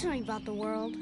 tell you about the world.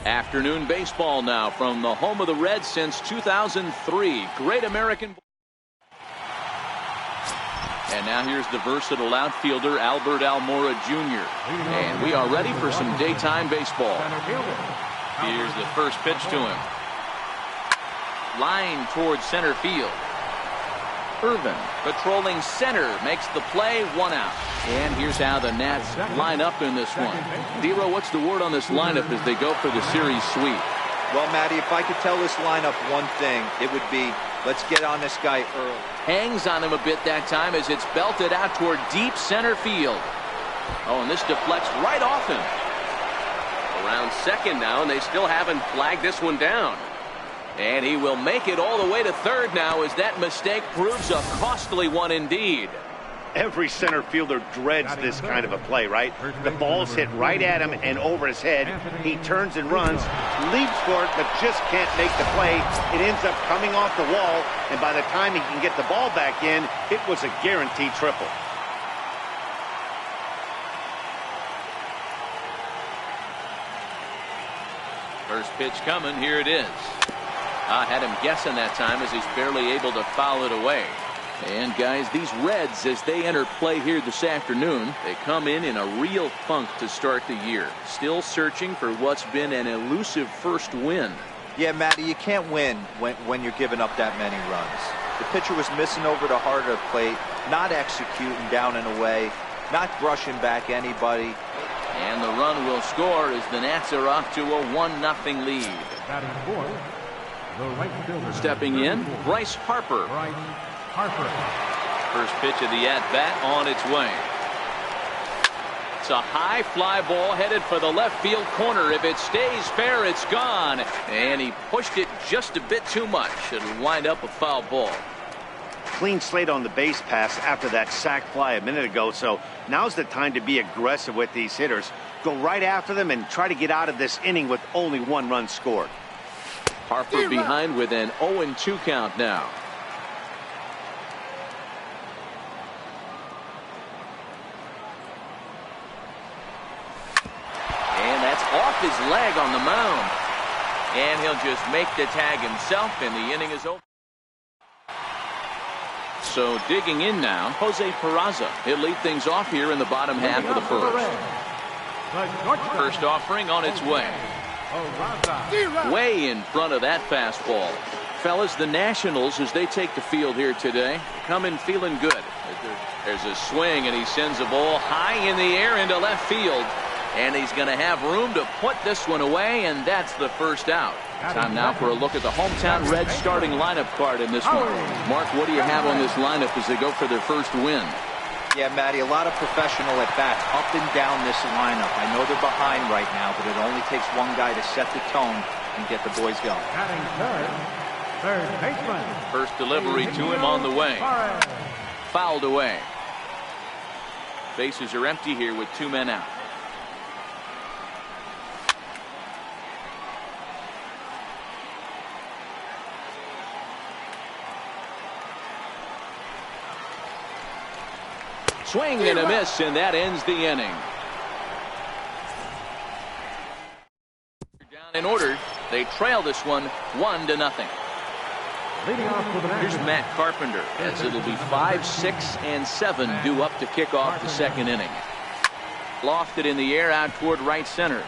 Afternoon baseball now from the home of the Reds since 2003. Great American. And now here's the versatile outfielder Albert Almora Jr. And we are ready for some daytime baseball. Here's the first pitch to him. Line towards center field. Irvin patrolling center makes the play, 1 out. And here's how the Nats line up in this one. Dero, what's the word on this lineup as they go for the series sweep? Well, Matty, if I could tell this lineup one thing, it would be let's get on this guy early. Hangs on him a bit that time as it's belted out toward deep center field. Oh, and this deflects right off him. Around second now, and they still haven't flagged this one down. And he will make it all the way to third now as that mistake proves a costly one indeed. Every center fielder dreads this kind of a play, right? The ball's hit right at him and over his head. He turns and runs, leaps for it, but just can't make the play. It ends up coming off the wall, and by the time he can get the ball back in, it was a guaranteed triple. First pitch coming, here it is. I had him guessing that time as he's barely able to foul it away. And guys, these Reds, as they enter play here this afternoon, they come in a real funk to start the year. Still searching for what's been an elusive first win. Yeah, Matty, you can't win when you're giving up that many runs. The pitcher was missing over the heart of the plate, not executing down and away, not brushing back anybody. And the run will score as the Nats are off to a 1-0 lead. Stepping in, Bryce Harper. First pitch of the at-bat on its way. It's a high fly ball headed for the left field corner. If it stays fair, it's gone. And he pushed it just a bit too much. It'll wind up a foul ball. Clean slate on the base pass after that sac fly a minute ago, so now's the time to be aggressive with these hitters. Go right after them and try to get out of this inning with only 1 run scored. Harper behind with an 0-2 count now. And that's off his leg on the mound. And he'll just make the tag himself, and the inning is over. So digging in now, Jose Peraza. He'll lead things off here in the bottom half of the first. First offering on its way. Way in front of that fastball. Fellas, the Nationals, as they take the field here today, come in feeling good. There's a swing, and he sends a ball high in the air into left field. And he's going to have room to put this one away, and that's the first out. Time now for a look at the hometown Reds starting lineup card in this one. Mark, what do you have on this lineup as they go for their first win? Yeah, Matty, a lot of professional at-bats up and down this lineup. I know they're behind right now, but it only takes one guy to set the tone and get the boys going. Third baseman. First delivery to him on the way. Fouled away. Bases are empty here with 2 men out. Swing and a miss, and that ends the inning. Down in order. They trail this one 1-0. Here's Matt Carpenter, as it'll be 5, 6, and 7 due up to kick off the second inning. Lofted in the air out toward right center.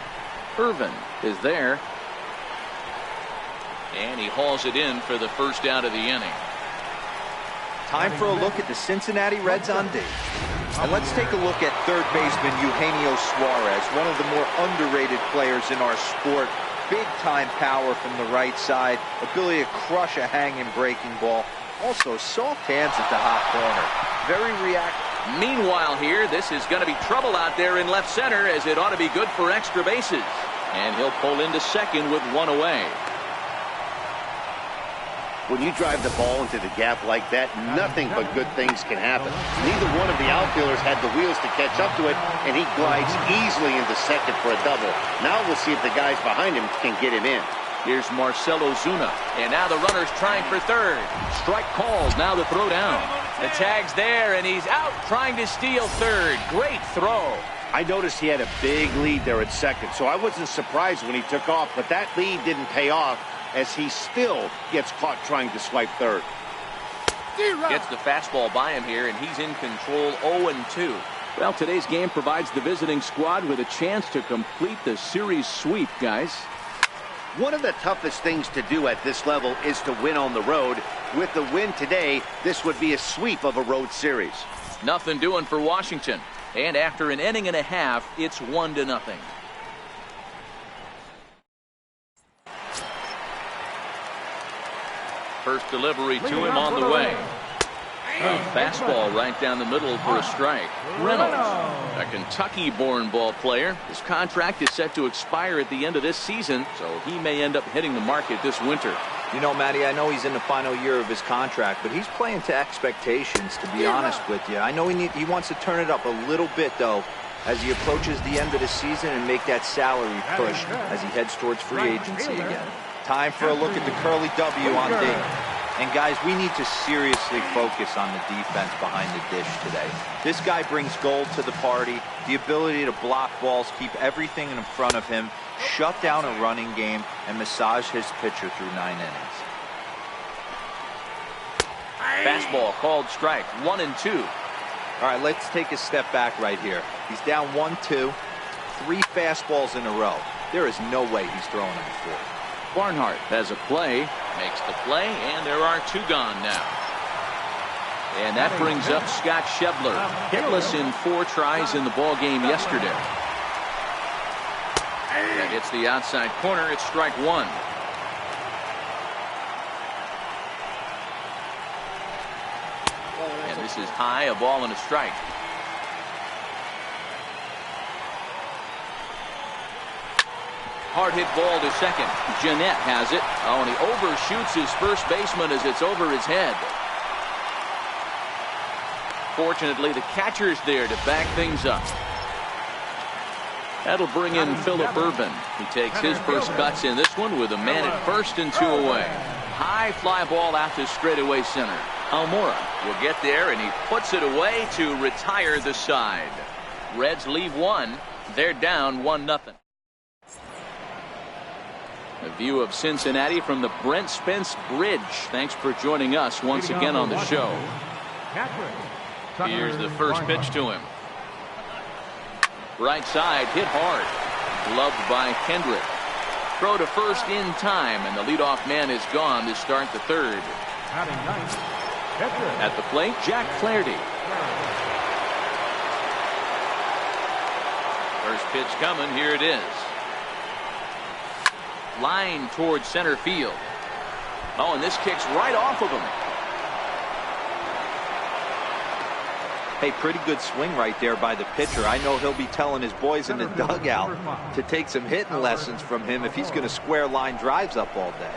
Irvin is there. And he hauls it in for the first out of the inning. Time for a look at the Cincinnati Reds on D. And let's take a look at third baseman Eugenio Suarez, one of the more underrated players in our sport. Big time power from the right side, ability to crush a hanging breaking ball. Also soft hands at the hot corner. Very reactive. Meanwhile here, this is going to be trouble out there in left center, as it ought to be good for extra bases. And he'll pull into second with 1 away. When you drive the ball into the gap like that, nothing but good things can happen. Neither one of the outfielders had the wheels to catch up to it, and he glides easily into second for a double. Now we'll see if the guys behind him can get him in. Here's Marcell Ozuna, and now the runner's trying for third. Strike called, now the throw down. The tag's there, and he's out trying to steal third. Great throw. I noticed he had a big lead there at second, so I wasn't surprised when he took off, but that lead didn't pay off, as he still gets caught trying to swipe third. Gets the fastball by him here, and he's in control 0-2. Well, today's game provides the visiting squad with a chance to complete the series sweep, guys. One of the toughest things to do at this level is to win on the road. With the win today, this would be a sweep of a road series. Nothing doing for Washington. And after an inning and a half, it's 1-0. First delivery to him on the way. Fastball right down the middle for a strike. Reynolds, a Kentucky-born ball player. His contract is set to expire at the end of this season, so he may end up hitting the market this winter. You know, Matty, I know he's in the final year of his contract, but he's playing to expectations, to be honest with you. I know he wants to turn it up a little bit, though, as he approaches the end of the season and make that salary push as he heads towards free agency again. Time for a look at the Curly W on D. And guys, we need to seriously focus on the defense behind the dish today. This guy brings gold to the party, the ability to block balls, keep everything in front of him, shut down a running game, and massage his pitcher through 9 innings. Fastball called strike, 1-2. All right, let's take a step back right here. He's down 1-2, 3 fastballs in a row. There is no way he's throwing him a 4. Barnhart has a play, makes the play, and there are 2 gone now. And that brings up Scott Schebler, hitless in 4 tries in the ball game yesterday. That hits the outside corner. It's strike 1. And this is high, a ball and a strike. Hard hit ball to second. Jeanette has it. Oh, and he overshoots his first baseman as it's over his head. Fortunately, the catcher's there to back things up. That'll bring in Phillip Ervin. He takes his first cuts in this one with a man at first and 2 away. High fly ball out to straightaway center. Almora will get there, and he puts it away to retire the side. Reds leave 1. They're down 1-0. A view of Cincinnati from the Brent Spence Bridge. Thanks for joining us once again on the show. Here's the first pitch to him. Right side, hit hard. Gloved by Kendrick. Throw to first in time, and the leadoff man is gone to start the third. At the plate, Jack Flaherty. First pitch coming, here it is. Line towards center field. Oh, and this kicks right off of him. Hey, pretty good swing right there by the pitcher. I know he'll be telling his boys in the dugout to take some hitting lessons from him if he's going to square line drives up all day.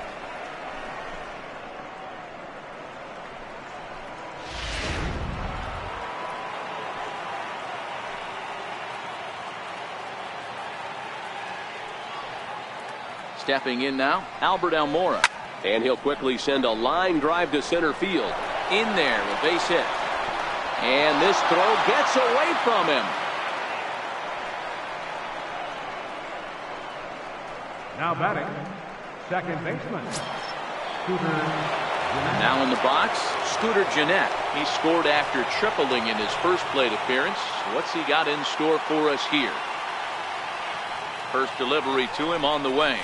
Stepping in now, Albert Almora. And he'll quickly send a line drive to center field. In there with base hit. And this throw gets away from him. Now batting, second baseman, Scooter Gennett. Now in the box, Scooter Gennett. He scored after tripling in his first plate appearance. What's he got in store for us here? First delivery to him on the way.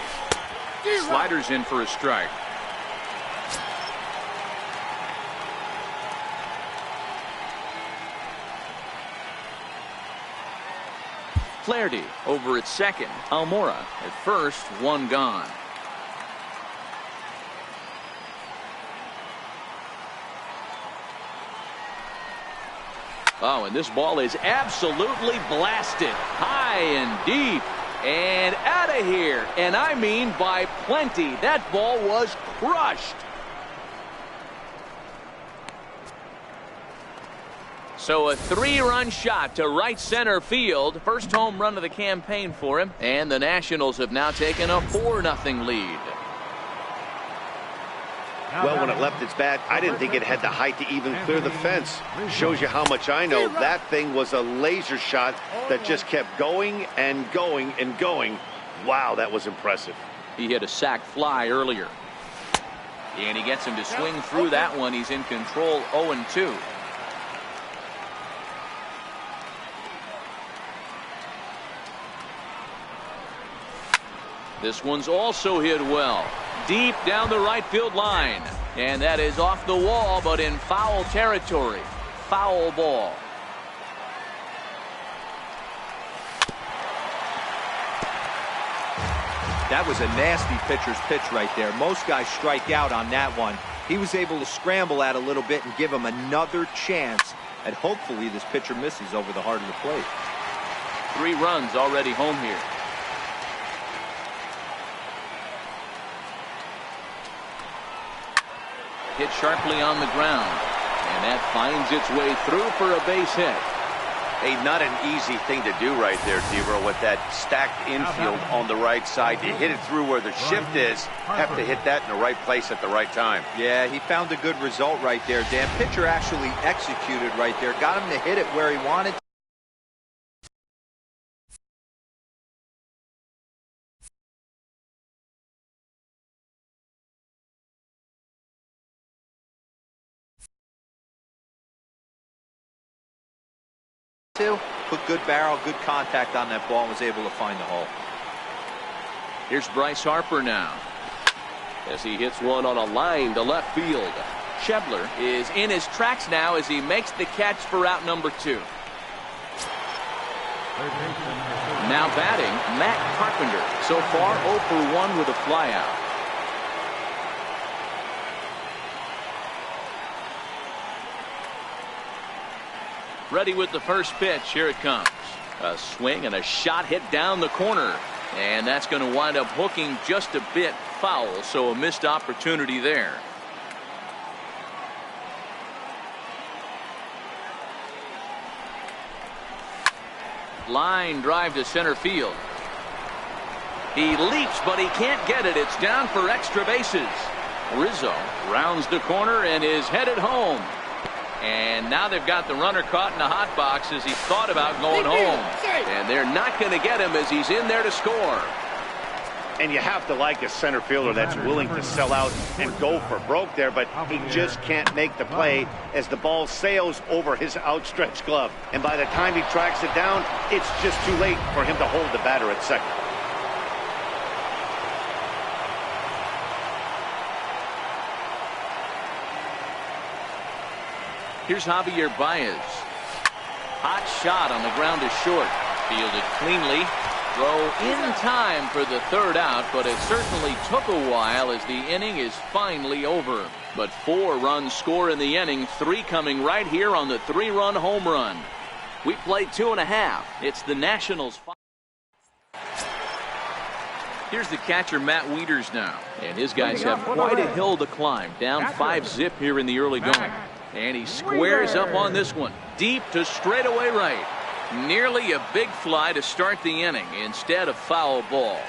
Sliders in for a strike. Flaherty over at second. Almora at first, one gone. Oh, and this ball is absolutely blasted. High and deep. And out of here. And I mean by plenty. That ball was crushed. So a 3-run shot to right center field. First home run of the campaign for him. And the Nationals have now taken a 4-0 lead. Well, when it left its bat, I didn't think it had the height to even clear the fence. Shows you how much I know. That thing was a laser shot that just kept going and going and going. Wow, that was impressive. He hit a sac fly earlier. And he gets him to swing through that one. He's in control 0-2. This one's also hit well. Deep down the right field line. And that is off the wall, but in foul territory. Foul ball. That was a nasty pitcher's pitch right there. Most guys strike out on that one. He was able to scramble at a little bit and give him another chance. And hopefully this pitcher misses over the heart of the plate. 3 runs already home here. Hit sharply on the ground. And that finds its way through for a base hit. Hey, not an easy thing to do right there, T-Bro, with that stacked infield on the right side. To hit it through where the shift is, have to hit that in the right place at the right time. Yeah, he found a good result right there, Dan. Pitcher actually executed right there. Got him to hit it where he wanted. Put good barrel, good contact on that ball, and was able to find the hole. Here's Bryce Harper now. As he hits one on a line to left field. Schebler is in his tracks now as he makes the catch for out number 2. Now batting, Matt Carpenter. So far 0 for 1 with a flyout. Ready with the first pitch. Here it comes. A swing and a shot hit down the corner. And that's going to wind up hooking just a bit foul. So a missed opportunity there. Line drive to center field. He leaps, but he can't get it. It's down for extra bases. Rizzo rounds the corner and is headed home. And now they've got the runner caught in the hot box as he thought about going home. And they're not going to get him as he's in there to score. And you have to like a center fielder that's willing to sell out and go for broke there, but he just can't make the play as the ball sails over his outstretched glove. And by the time he tracks it down, it's just too late for him to hold the batter at second. Here's Javier Baez. Hot shot on the ground is short. Fielded cleanly. Throw in time for the third out, but it certainly took a while as the inning is finally over. But 4 runs score in the inning, 3 coming right here on the 3-run home run. We played 2.5. It's the Nationals. Here's the catcher, Matt Wieters now. And his guys have quite a hill to climb. Down 5-zip here in the early going. And he squares up on this one. Deep to straightaway right. Nearly a big fly to start the inning instead of foul ball.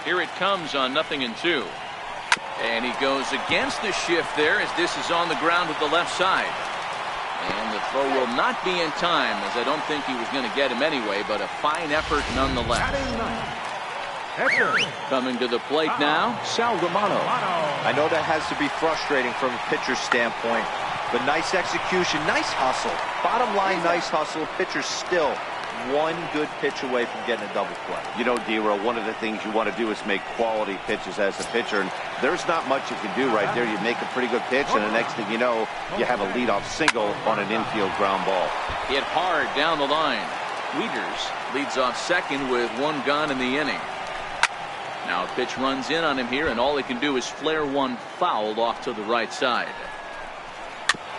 Here it comes on 0-2. And he goes against the shift there as this is on the ground to the left side. And the throw will not be in time, as I don't think he was going to get him anyway, but a fine effort nonetheless. Coming to the plate now, Sal Romano. I know that has to be frustrating from a pitcher's standpoint, but nice execution, nice hustle. Bottom line, nice hustle. Pitcher's still one good pitch away from getting a double play. You know, D-Roll, one of the things you want to do is make quality pitches as a pitcher, and there's not much you can do right there. You make a pretty good pitch, and the next thing you know, you have a leadoff single on an infield ground ball. Hit hard down the line. Wieters leads off second with 1 gone in the inning. Now a pitch runs in on him here, and all he can do is flare one foul off to the right side.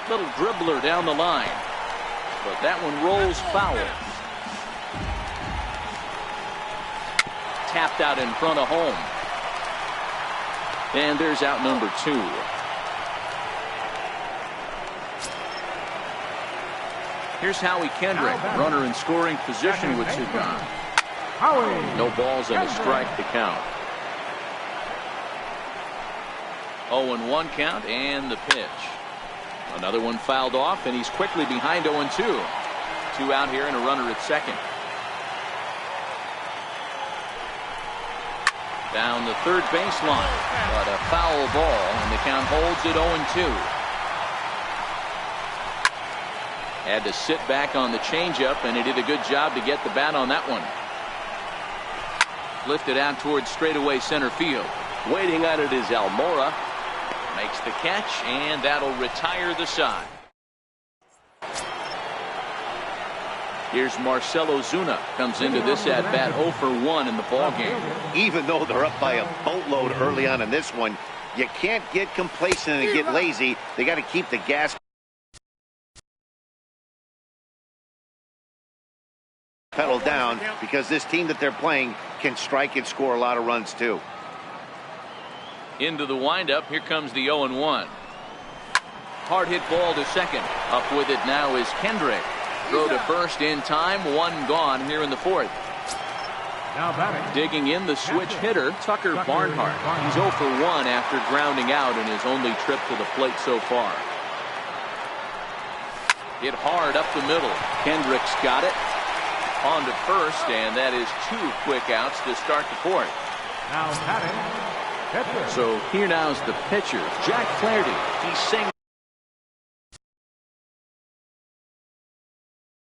Little dribbler down the line, but that one rolls foul. Tapped out in front of home. And there's out number 2. Here's Howie Kendrick, runner in scoring position with 2 gone. No balls and a strike to count. 0-1 count and the pitch. Another one fouled off, and he's quickly behind 0-2. 2 out here and a runner at second. Down the third baseline, but a foul ball, and the count holds at 0-2. Had to sit back on the changeup, and he did a good job to get the bat on that one. Lifted out towards straightaway center field. Waiting on it is Almora. Makes the catch, and that'll retire the side. Here's Marcell Ozuna. Comes into this at bat 0 for 1 in the ballgame. Even though they're up by a boatload early on in this one, you can't get complacent and get lazy. They got to keep the gas pedal down, because this team that they're playing can strike and score a lot of runs too. Into the windup. Here comes the 0-1. Hard hit ball to second. Up with it now is Kendrick. Throw to first in time. 1 gone here in the 4th. Now batting. Digging in the switch hitter, Tucker Barnhart. He's 0 for 1 after grounding out in his only trip to the plate so far. Hit hard up the middle. Kendrick's got it. On to first, and that is 2 quick outs to start the 4th. Now batting. So here now's the pitcher, Jack Flaherty. He singled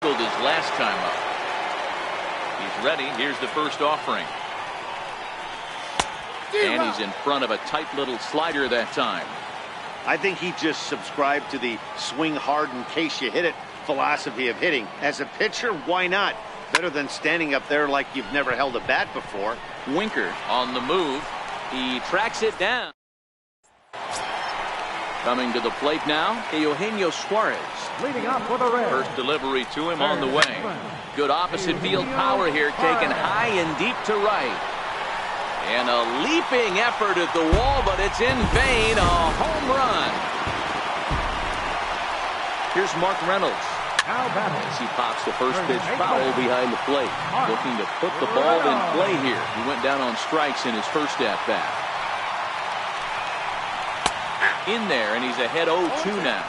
his last time up. He's ready. Here's the first offering. And he's in front of a tight little slider that time. I think he just subscribed to the swing hard in case you hit it philosophy of hitting. As a pitcher, why not? Better than standing up there like you've never held a bat before. Winker on the move. He tracks it down. Coming to the plate now, Eugenio Suarez. Leading up for the Reds. First delivery to him on the way. Good opposite field power here, taken high and deep to right. And a leaping effort at the wall, but it's in vain. A home run. Here's Mark Reynolds. As he pops the first pitch foul behind the plate. Looking to put the ball in play here. He went down on strikes in his first at-bat. In there, and he's ahead 0-2 now.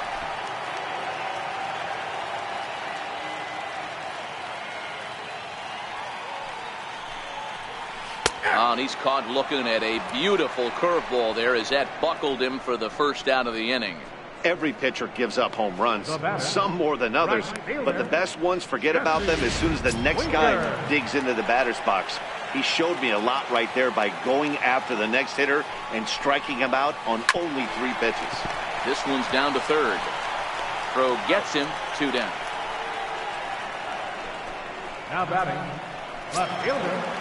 Oh, and he's caught looking at a beautiful curveball there as that buckled him for the first out of the inning. Every pitcher gives up home runs, some more than others, but the best ones forget about them as soon as the next guy digs into the batter's box. He showed me a lot right there by going after the next hitter and striking him out on only 3 pitches. This one's down to third. Throw gets him, 2 down. Now batting, left fielder.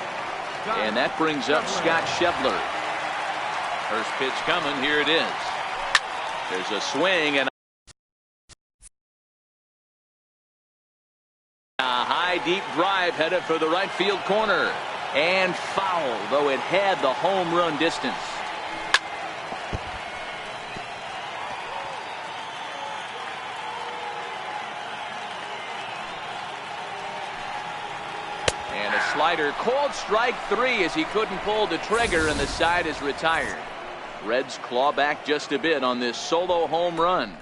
And that brings up Scott Schebler. First pitch coming, here it is. There's a swing and a high deep drive headed for the right field corner. And foul, though it had the home run distance. And a slider called strike 3 as he couldn't pull the trigger, and the side is retired. Reds claw back just a bit on this solo home run.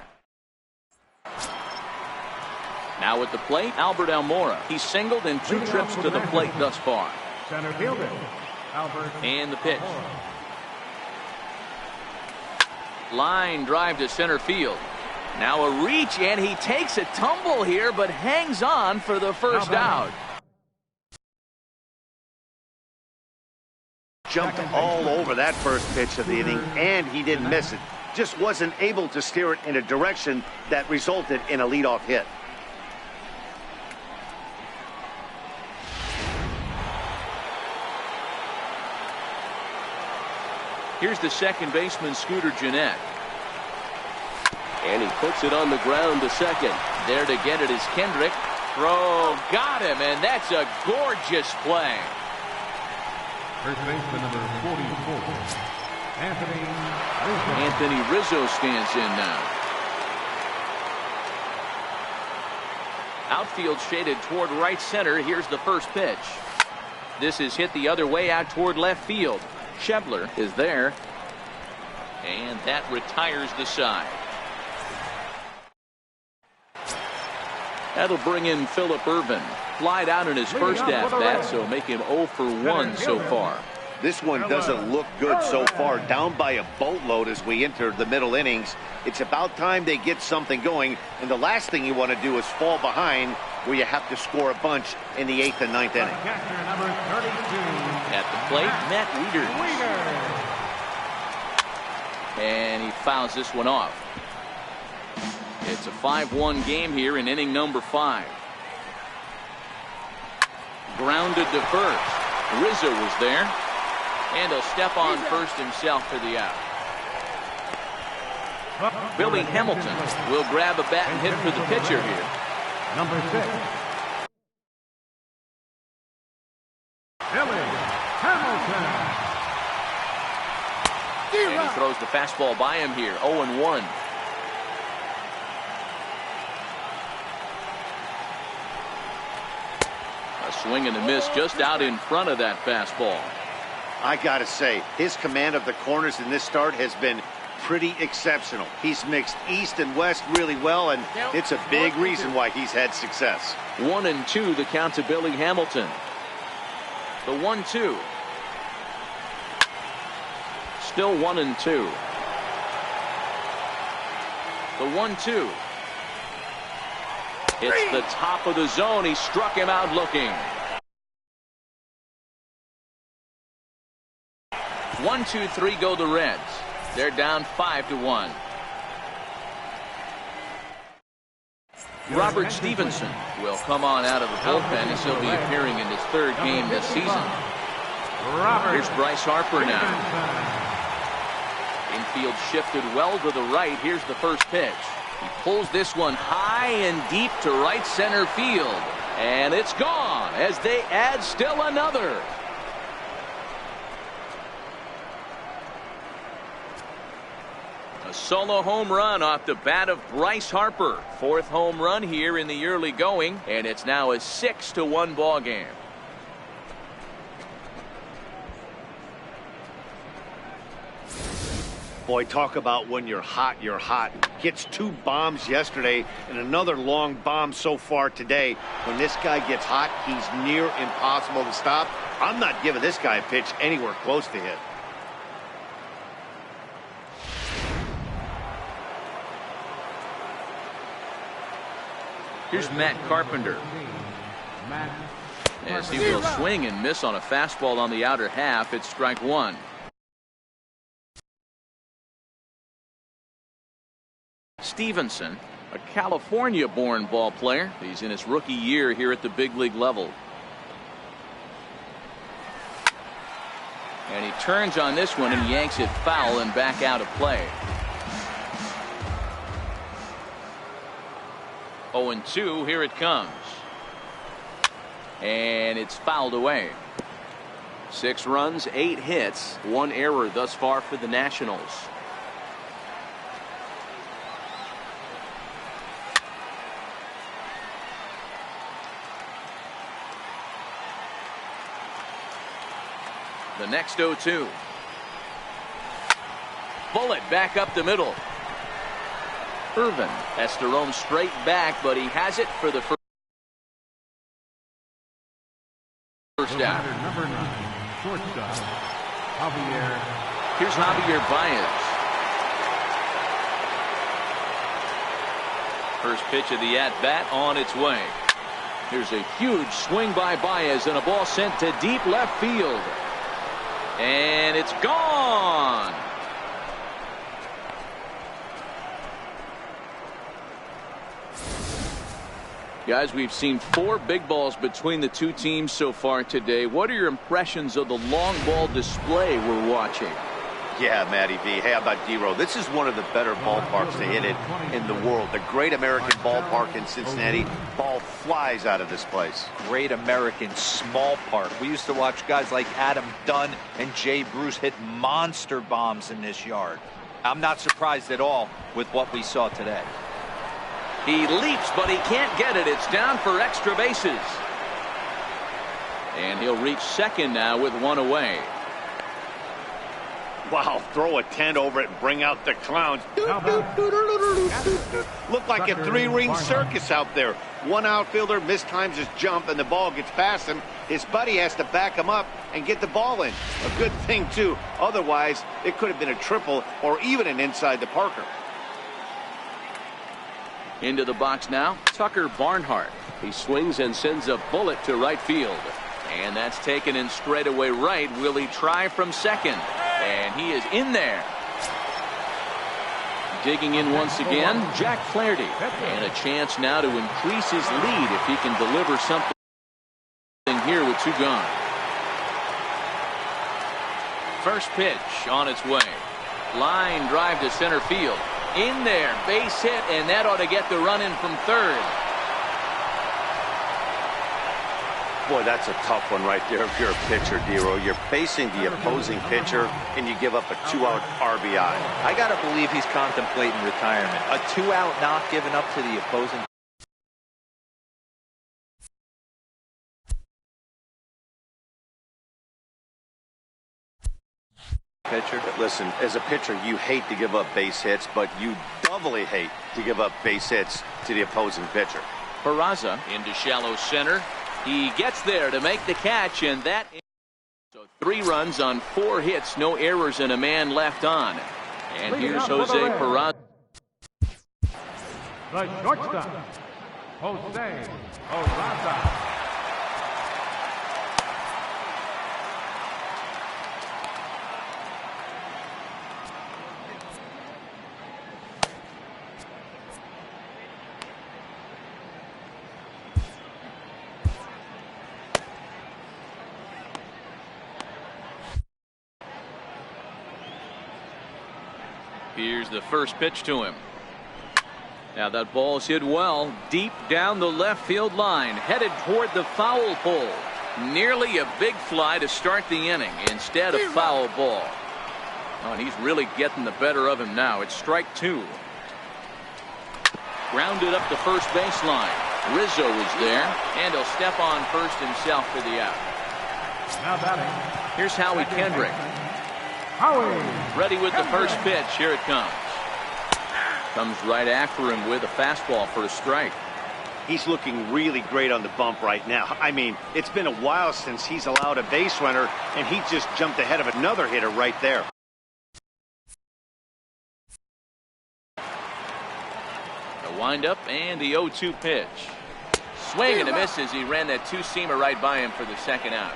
Now at the plate, Albert Almora. He's singled in 2 trips to the plate thus far. Center fielder, Albert. And the pitch. Line drive to center field. Now a reach, and he takes a tumble here, but hangs on for the first out. Jumped all over that first pitch of the inning, and he didn't miss it. Just wasn't able to steer it in a direction that resulted in a leadoff hit. Here's the second baseman, Scooter Gennett. And he puts it on the ground to second. There to get it is Kendrick. Throw got him, and that's a gorgeous play. First baseman number 44, Anthony Rizzo. Anthony Rizzo stands in now. Outfield shaded toward right center. Here's the first pitch. This is hit the other way out toward left field. Schebler is there, and that retires the side. That'll bring in Phillip Ervin. Flied out in his first at-bat, so make him 0 for 1 so far. This one doesn't look good so far. Down by a boatload as we enter the middle innings. It's about time they get something going, and the last thing you want to do is fall behind where you have to score a bunch in the 8th and 9th inning. Catcher number 32. At the plate, Matt Wieters. And he fouls this one off. It's a 5-1 game here in inning number 5. Grounded to first. Rizzo was there. And he'll step on first himself for the out. Billy Hamilton will grab a bat and hit for the pitcher here. Number 6. Billy Hamilton. And he throws the fastball by him here. 0-1. A swing and a miss just out in front of that fastball. I gotta say, his command of the corners in this start has been pretty exceptional. He's mixed east and west really well, and it's a big reason why he's had success. 1-2 the count to Billy Hamilton. The 1-2. Still 1-2. The 1-2. It's the top of the zone. He struck him out looking. 1-2-3 go the Reds. They're down 5-1. Robert Stevenson will come on out of the bullpen as he'll be appearing in his 3rd game this season. Here's Bryce Harper now. Infield shifted well to the right. Here's the first pitch. He pulls this one high and deep to right center field. And it's gone as they add still another. A solo home run off the bat of Bryce Harper. 4th home run here in the early going, and it's now a 6-1 ball game. Boy, talk about when you're hot, you're hot. Gets 2 bombs yesterday and another long bomb so far today. When this guy gets hot, he's near impossible to stop. I'm not giving this guy a pitch anywhere close to hit. Here's Matt Carpenter. As he will swing and miss on a fastball on the outer half. It's strike 1. Stevenson, a California-born ball player. He's in his rookie year here at the big league level. And he turns on this one and yanks it foul and back out of play. 0-2, here it comes. And it's fouled away. 6 runs, 8 hits, 1 error thus far for the Nationals. The next 0-2. Bullet back up the middle. Irvin has to roam straight back, but he has it for the first out. Number 9, shortstop, Javier. Here's Javier Baez. First pitch of the at-bat on its way. Here's a huge swing by Baez and a ball sent to deep left field. And it's gone. Guys, we've seen 4 big balls between the 2 teams so far today. What are your impressions of the long ball display we're watching? Yeah, Matty V. Hey, how about D-Row? This is one of the better ballparks to hit it in the world. The Great American Ballpark in Cincinnati. Ball flies out of this place. Great American small park. We used to watch guys like Adam Dunn and Jay Bruce hit monster bombs in this yard. I'm not surprised at all with what we saw today. He leaps, but he can't get it. It's down for extra bases. And he'll reach second now with 1 away. Wow, throw a tent over it and bring out the clowns. Look like a 3-ring circus out there. One outfielder mistimes his jump and the ball gets past him. His buddy has to back him up and get the ball in. A good thing, too. Otherwise, it could have been a triple or even an inside the Parker. Into the box now, Tucker Barnhart. He swings and sends a bullet to right field. And that's taken in straightaway right. Will he try from second? And he is in there. Digging in once again, Jack Flaherty. And a chance now to increase his lead if he can deliver something here with 2 gone. First pitch on its way. Line drive to center field. In there, base hit, and that ought to get the run in from third. Boy, that's a tough one right there if you're a pitcher, D-Row. You're facing the opposing pitcher, and you give up a 2-out RBI. I got to believe he's contemplating retirement. A 2-out knock given up to the opposing pitcher. Listen, as a pitcher, you hate to give up base hits, but you doubly hate to give up base hits to the opposing pitcher. Peraza into shallow center. He gets there to make the catch, and that is so 3 runs on 4 hits, no errors, and a man left on. And here's Jose Peraza. The shortstop, Jose Peraza. Here's the first pitch to him. Now that ball's hit well, deep down the left field line, headed toward the foul pole. Nearly a big fly to start the inning. Instead, a foul ball. Oh, and he's really getting the better of him now. It's strike 2. Grounded up the first baseline. Rizzo is there, and he'll step on first himself for the out. Now batting. Here's Howie Kendrick. Howie. Ready with the first pitch. Here it comes. Comes right after him with a fastball for a strike. He's looking really great on the bump right now. I mean, it's been a while since he's allowed a base runner, and he just jumped ahead of another hitter right there. The windup and the 0-2 pitch. Swing and a miss as he ran that two-seamer right by him for the second out.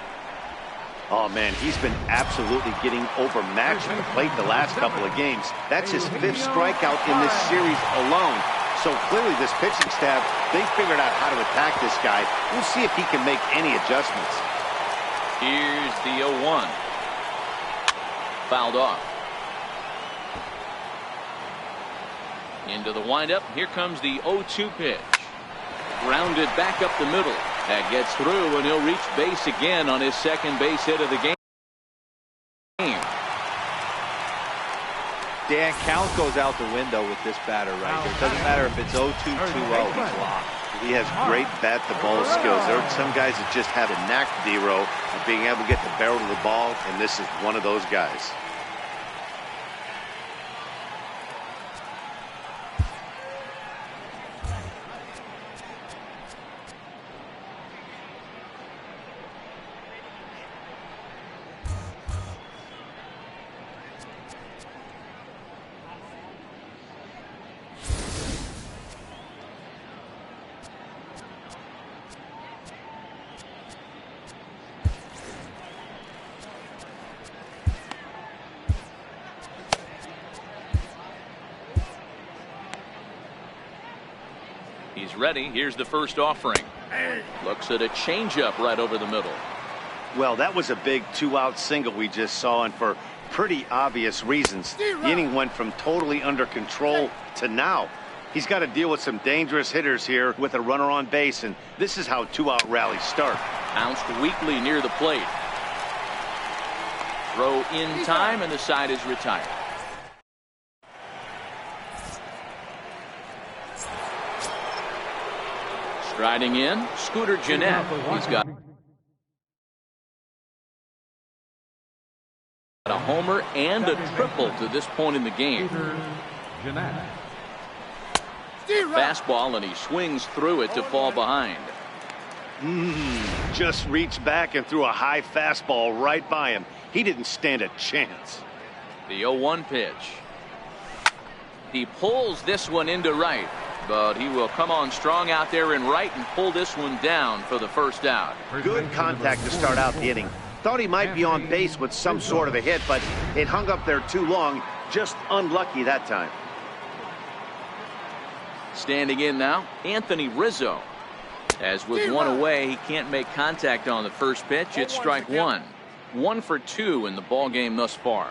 Oh, man, he's been absolutely getting overmatched at the plate the last couple of games. That's his 5th strikeout in this series alone. So clearly this pitching staff, they figured out how to attack this guy. We'll see if he can make any adjustments. Here's the 0-1. Fouled off. Into the windup. Here comes the 0-2 pitch. Grounded back up the middle. That gets through, and he'll reach base again on his second base hit of the game. Dan, count goes out the window with this batter right here. It doesn't matter if it's 0-2, 2-0, he's locked. He has great bat-to-ball skills. There are some guys that just have a knack, D-Row, of being able to get the barrel of the ball, and this is one of those guys. He's ready. Here's the first offering. Looks at a changeup right over the middle. Well, that was a big 2-out single we just saw, and for pretty obvious reasons. The inning went from totally under control to now. He's got to deal with some dangerous hitters here with a runner on base, and this is how 2-out rallies start. Bounced weakly near the plate. Throw in time, and the side is retired. Striding in, Scooter Gennett. He's got a homer and a triple to this point in the game. Fastball, and he swings through it to fall behind. Just reached back and threw a high fastball right by him. He didn't stand a chance. The 0-1 pitch. He pulls this one into right, but he will come on strong out there in right and pull this one down for the first out. Good contact to start out the inning. Thought he might be on base with some sort of a hit, but it hung up there too long. Just unlucky that time. Standing in now, Anthony Rizzo. As with one away, he can't make contact on the first pitch. It's strike one. 1 for 2 in the ball game thus far.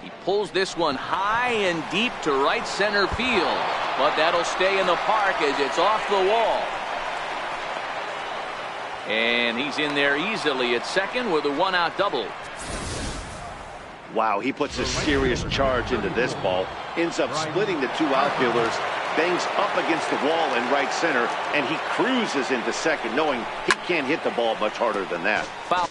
He pulls this one high and deep to right center field, but that'll stay in the park as it's off the wall. And he's in there easily at second with a 1-out double. Wow, he puts a serious charge into this ball. Ends up splitting the two outfielders, bangs up against the wall in right center, and he cruises into second, knowing he can't hit the ball much harder than that. Foul.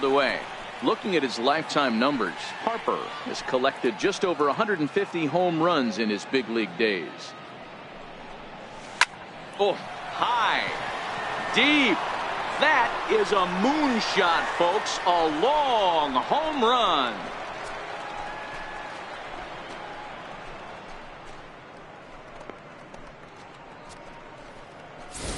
Away. Looking at his lifetime numbers, Harper has collected just over 150 home runs in his big league days. Oh, high, deep. That is a moonshot, folks. A long home run.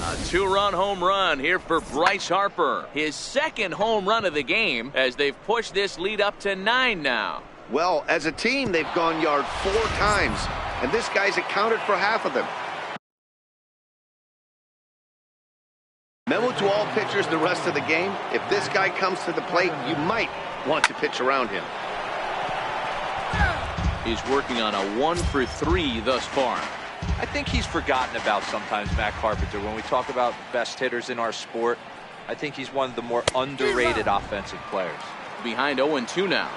A 2-run home run here for Bryce Harper. His second home run of the game as they've pushed this lead up to 9 now. Well, as a team, they've gone yard 4 times, and this guy's accounted for half of them. Memo to all pitchers the rest of the game. If this guy comes to the plate, you might want to pitch around him. He's working on a 1 for 3 thus far. I think he's forgotten about sometimes, Matt Carpenter. When we talk about best hitters in our sport, I think he's one of the more underrated offensive players. Behind 0-2 now.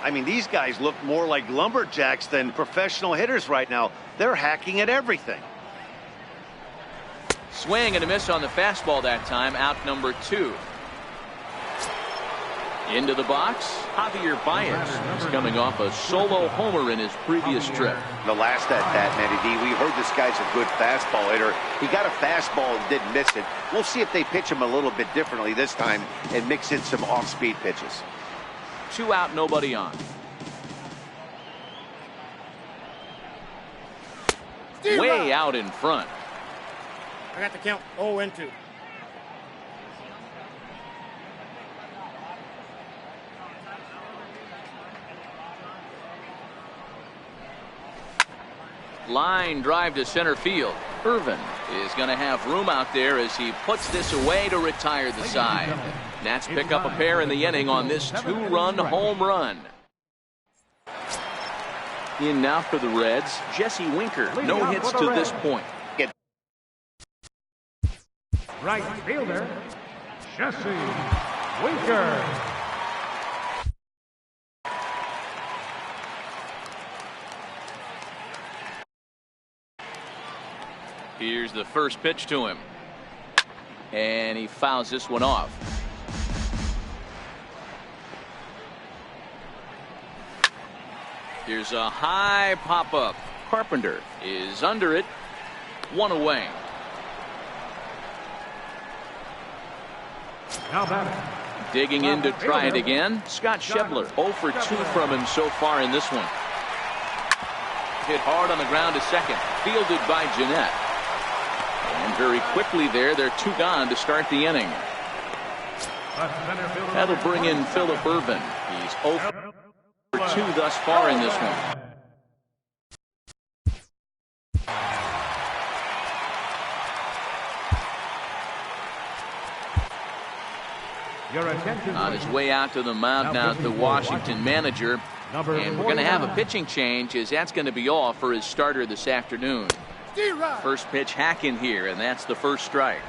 I mean, these guys look more like lumberjacks than professional hitters right now. They're hacking at everything. Swing and a miss on the fastball that time. Out number 2. Into the box, Javier Baez is coming off a solo homer in his previous trip. The last at that, Matty D, we heard this guy's a good fastball hitter. He got a fastball and didn't miss it. We'll see if they pitch him a little bit differently this time and mix in some off-speed pitches. 2 out, nobody on. Way out in front. I got the count 0-2. Line drive to center field. Irvin is going to have room out there as he puts this away to retire the side. Nats pick up a pair in the inning on this 2-run home run. In now for the Reds, Jesse Winker. No hits to this point. Right fielder, Jesse Winker. Here's the first pitch to him. And he fouls this one off. Here's a high pop-up. Carpenter is under it. 1 away. Now batting. Digging in to try it again. Scott Schebler. 0 for 2 from him so far in this one. Hit hard on the ground to second. Fielded by Jeanette. And very quickly there, they're 2 gone to start the inning. That'll bring in Phillip Ervin. He's 0 for 2 thus far in this one. On his way out to the mound now, the Washington manager. And we're going to have a pitching change, as that's going to be all for his starter this afternoon. First pitch hack in here, and that's the first strike.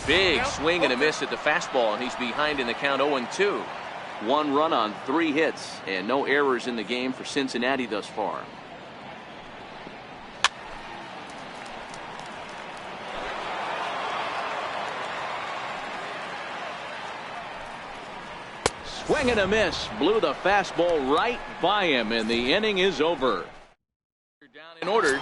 Big swing and a miss at the fastball, and he's behind in the count 0-2. 1 run on 3 hits, and no errors in the game for Cincinnati thus far. Swing and a miss. Blew the fastball right by him, and the inning is over. Down in order.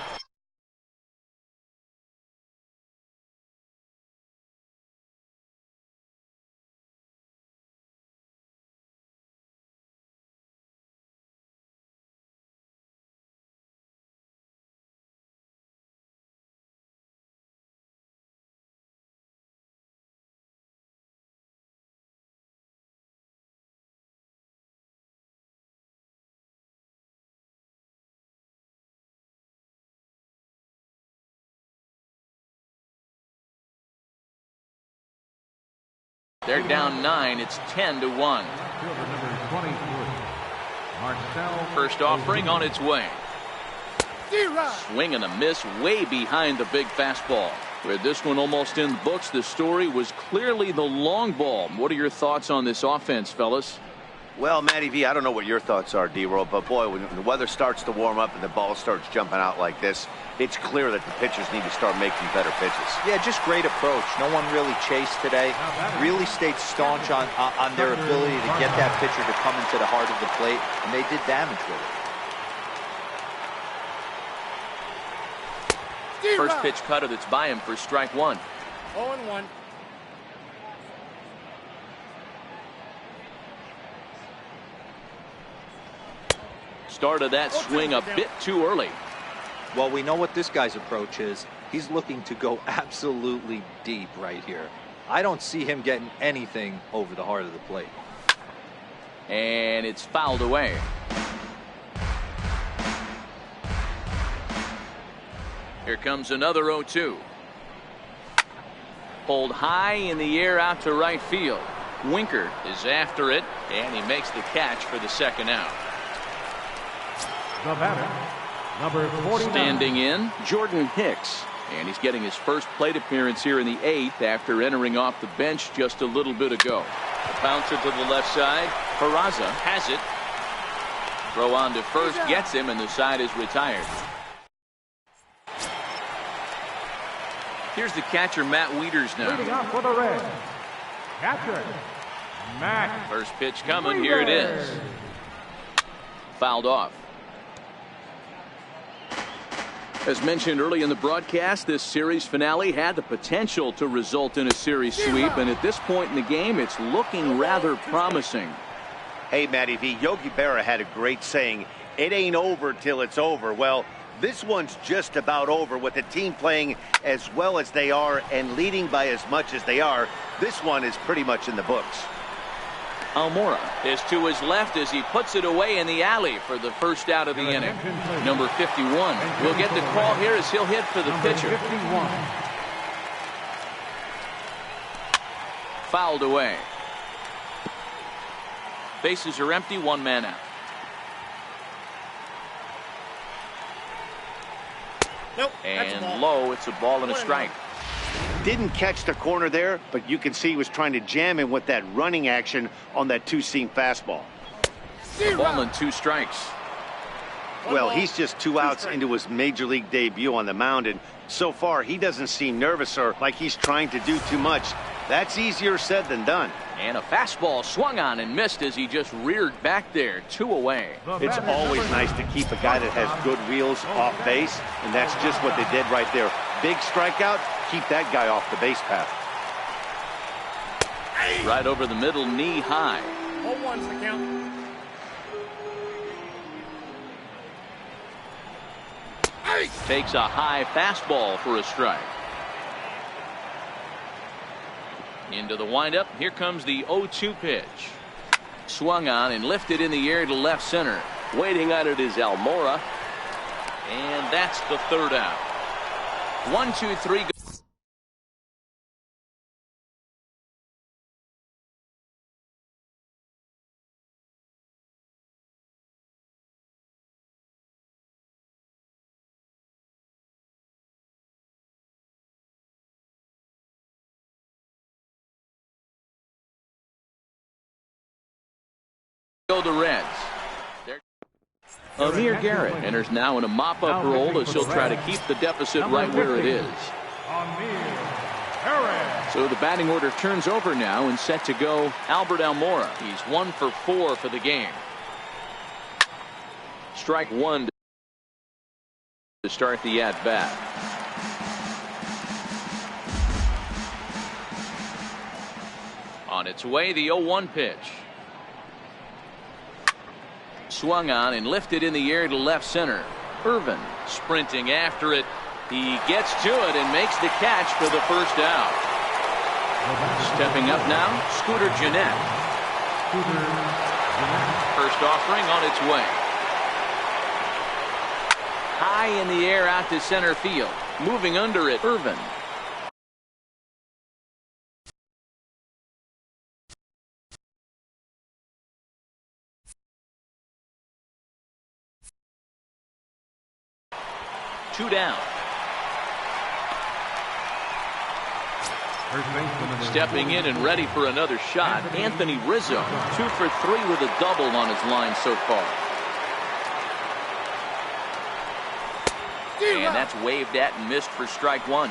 They're down 9. It's 10-1. First offering on its way. Swing and a miss way behind the big fastball. With this one almost in the books, the story was clearly the long ball. What are your thoughts on this offense, fellas? Well, Matty V, I don't know what your thoughts are, D-Roll, but boy, when the weather starts to warm up and the ball starts jumping out like this, it's clear that the pitchers need to start making better pitches. Yeah, just great approach. No one really chased today. Really stayed staunch on their ability to get that pitcher to come into the heart of the plate, and they did damage with it. First pitch cutter that's by him for strike 1. 0-1. Started that swing a bit too early. Well, we know what this guy's approach is. He's looking to go absolutely deep right here. I don't see him getting anything over the heart of the plate. And it's fouled away. Here comes another 0-2. Pulled high in the air out to right field. Winker is after it, and he makes the catch for the second out. The batter, number 49. Standing in, Jordan Hicks. And he's getting his first plate appearance here in the 8th after entering off the bench just a little bit ago. The bouncer to the left side. Peraza has it. Throw on to first, gets him, and the side is retired. Here's the catcher, Matt Wieters now. Leading off for the Reds, catcher, Matt. First pitch coming. Here it is. Fouled off. As mentioned early in the broadcast, this series finale had the potential to result in a series sweep, and at this point in the game, it's looking rather promising. Hey, Matty V, Yogi Berra had a great saying, it ain't over till it's over. Well, this one's just about over with the team playing as well as they are and leading by as much as they are. This one is pretty much in the books. Almora is to his left as he puts it away in the alley for the first out of the inning. Number 51 will get the call here as he'll hit for the pitcher. 51. Fouled away. Bases are empty, one man out. Nope. That's a ball. And low, it's a ball and a strike. Didn't catch the corner there, but you can see he was trying to jam him with that running action on that two-seam fastball. Ball and 2 strikes. Well, he's just 2 outs into his major league debut on the mound, and so far he doesn't seem nervous or like he's trying to do too much. That's easier said than done. And a fastball swung on and missed as he just reared back there. 2 away. It's always nice to keep a guy that has good wheels off base, and that's just what they did right there. Big strikeout, keep that guy off the base path. Right over the middle, knee high. 0-1's the count. Takes a high fastball for a strike. Into the windup. Here comes the 0-2 pitch. Swung on and lifted in the air to left center. Waiting on it is Almora. And that's the 3rd out. 1, 2, 3. Go the Reds. Amir Garrett enters now in a mop-up role as he'll try to keep the deficit right where it is. So the batting order turns over now and set to go Albert Almora. He's 1 for 4 for the game. Strike 1 to start the at-bat. On its way, the 0-1 pitch. Swung on and lifted in the air to left center. Irvin sprinting after it. He gets to it and makes the catch for the first out. Stepping up now, Scooter Gennett. First offering on its way. High in the air out to center field. Moving under it, Irvin. Two down. Stepping in and ready for another shot, Anthony Rizzo. 2 for 3 with a double on his line so far. And that's waved at and missed for strike 1.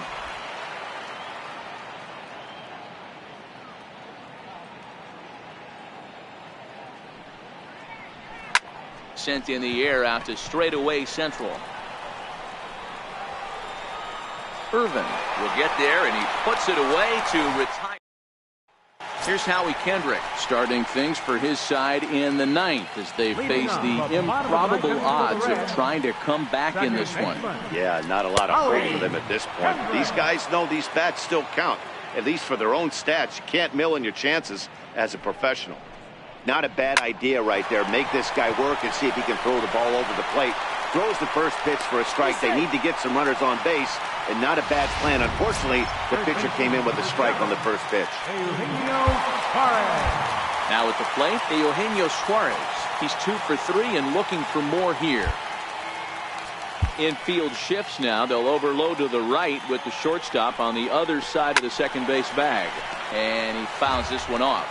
Sent in the air out to straightaway central. Irvin will get there, and he puts it away to retire. Here's Howie Kendrick starting things for his side in the 9th as they face the improbable odds of trying to come back in this one. Yeah, not a lot of hope for them at this point. These guys know these bats still count, at least for their own stats. You can't mill in your chances as a professional. Not a bad idea right there. Make this guy work and see if he can throw the ball over the plate. Throws the first pitch for a strike. They need to get some runners on base, and not a bad plan. Unfortunately, the pitcher came in with a strike on the first pitch. Now at the plate, Eugenio Suarez. He's 2 for 3 and looking for more here. Infield shifts now. They'll overload to the right with the shortstop on the other side of the second base bag. And he fouls this one off.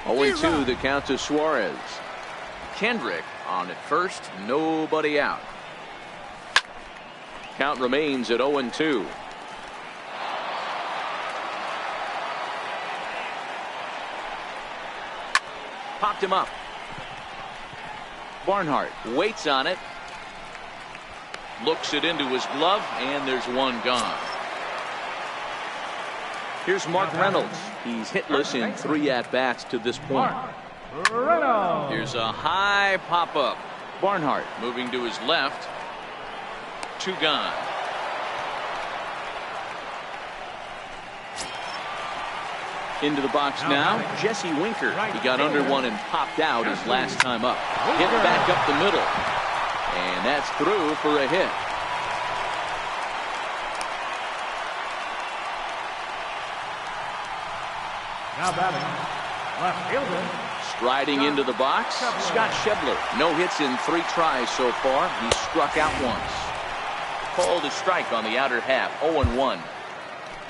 0-2 the count to Suarez. Kendrick on at first. Nobody out. Count remains at 0-2. Popped him up. Barnhart waits on it. Looks it into his glove, and there's one gone. Here's Mark Reynolds. He's hitless in 3 at-bats to this point. Here's a high pop-up. Barnhart moving to his left. 2 gone. Into the box now, Jesse Winker. He got under one and popped out his last time up. Hit back up the middle. And that's through for a hit. Now batting, left fielder. Striding into the box, Scott Schebler. No hits in 3 tries so far. He struck out once. Called a strike on the outer half. 0-1.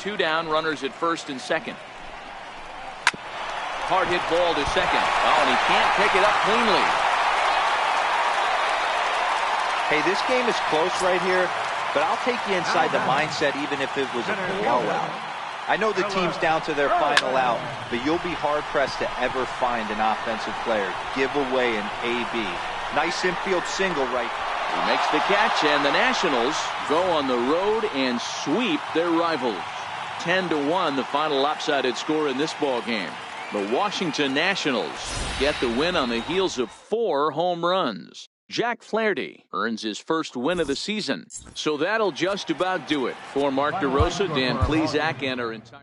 2 down, runners at first and second. Hard hit ball to second. Oh, and he can't pick it up cleanly. Hey, this game is close right here, but I'll take you inside the mindset even if it was a blowout. I know the team's down to their final out, but you'll be hard-pressed to ever find an offensive player give away an AB. Nice infield single right. He makes the catch, and the Nationals go on the road and sweep their rivals. 10-1, the final lopsided score in this ball game. The Washington Nationals get the win on the heels of 4 home runs. Jack Flaherty earns his first win of the season. So that'll just about do it. For Mark DeRosa, Dan Plesac, and our entire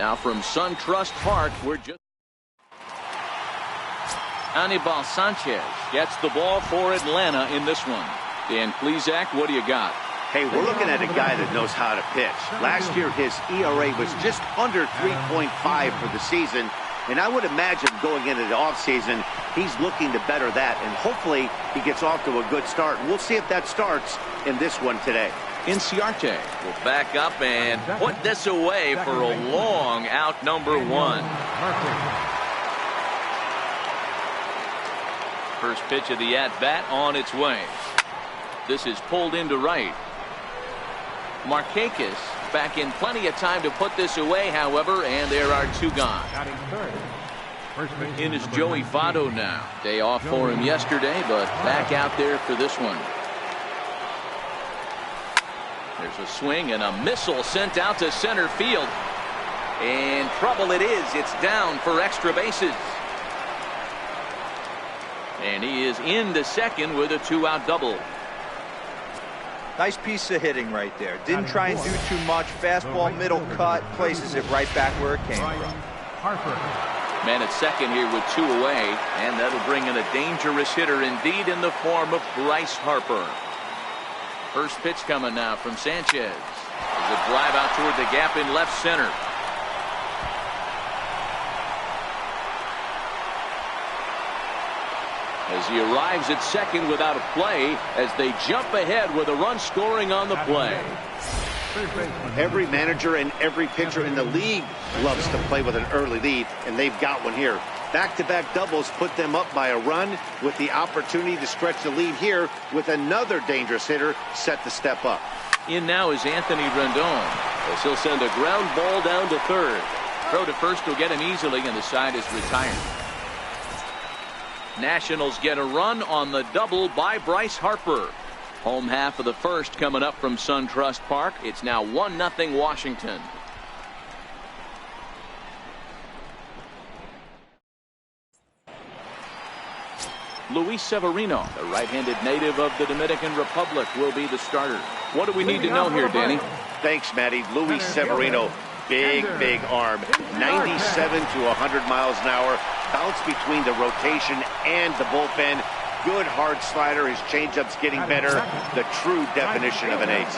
Now from SunTrust Park, we're just... Anibal Sanchez gets the ball for Atlanta in this one. Dan Plesac, what do you got? Hey, we're looking at a guy that knows how to pitch. Last year, his ERA was just under 3.5 for the season. And I would imagine going into the offseason, he's looking to better that. And hopefully he gets off to a good start. We'll see if that starts in this one today. Inciarte will back up and put this away for a long out, number one. First pitch of the at-bat on its way. This is pulled into right. Markakis back in plenty of time to put this away, however, and there are two gone. In is Joey Votto now. Day off for him yesterday, but back out there for this one. There's a swing and a missile sent out to center field. And trouble it is. It's down for extra bases. And he is into second with a two-out double. Nice piece of hitting right there. Didn't try and do too much. Fastball, middle cut, places it right back where it came from. Man at second here with two away, and that'll bring in a dangerous hitter indeed in the form of Bryce Harper. First pitch coming now from Sanchez. There's a drive out toward the gap in left center. As he arrives at second without a play, as they jump ahead with a run scoring on the play. Every manager and every pitcher in the league loves to play with an early lead, and they've got one here. Back-to-back doubles put them up by a run with the opportunity to stretch the lead here with another dangerous hitter set to step up. In now is Anthony Rendon, as he'll send a ground ball down to third. Throw to first will get him easily, and the side is retired. Nationals get a run on the double by Bryce Harper. Home half of the first coming up from SunTrust Park. It's now 1-0 Washington. Luis Severino, the right-handed native of the Dominican Republic, will be the starter. What do we need to know here, Danny? Thanks, Matty. Luis Severino, big arm. 97 to 100 miles an hour. Bounce between the rotation and the bullpen. Good hard slider. His changeup's getting better. The true definition of an ace.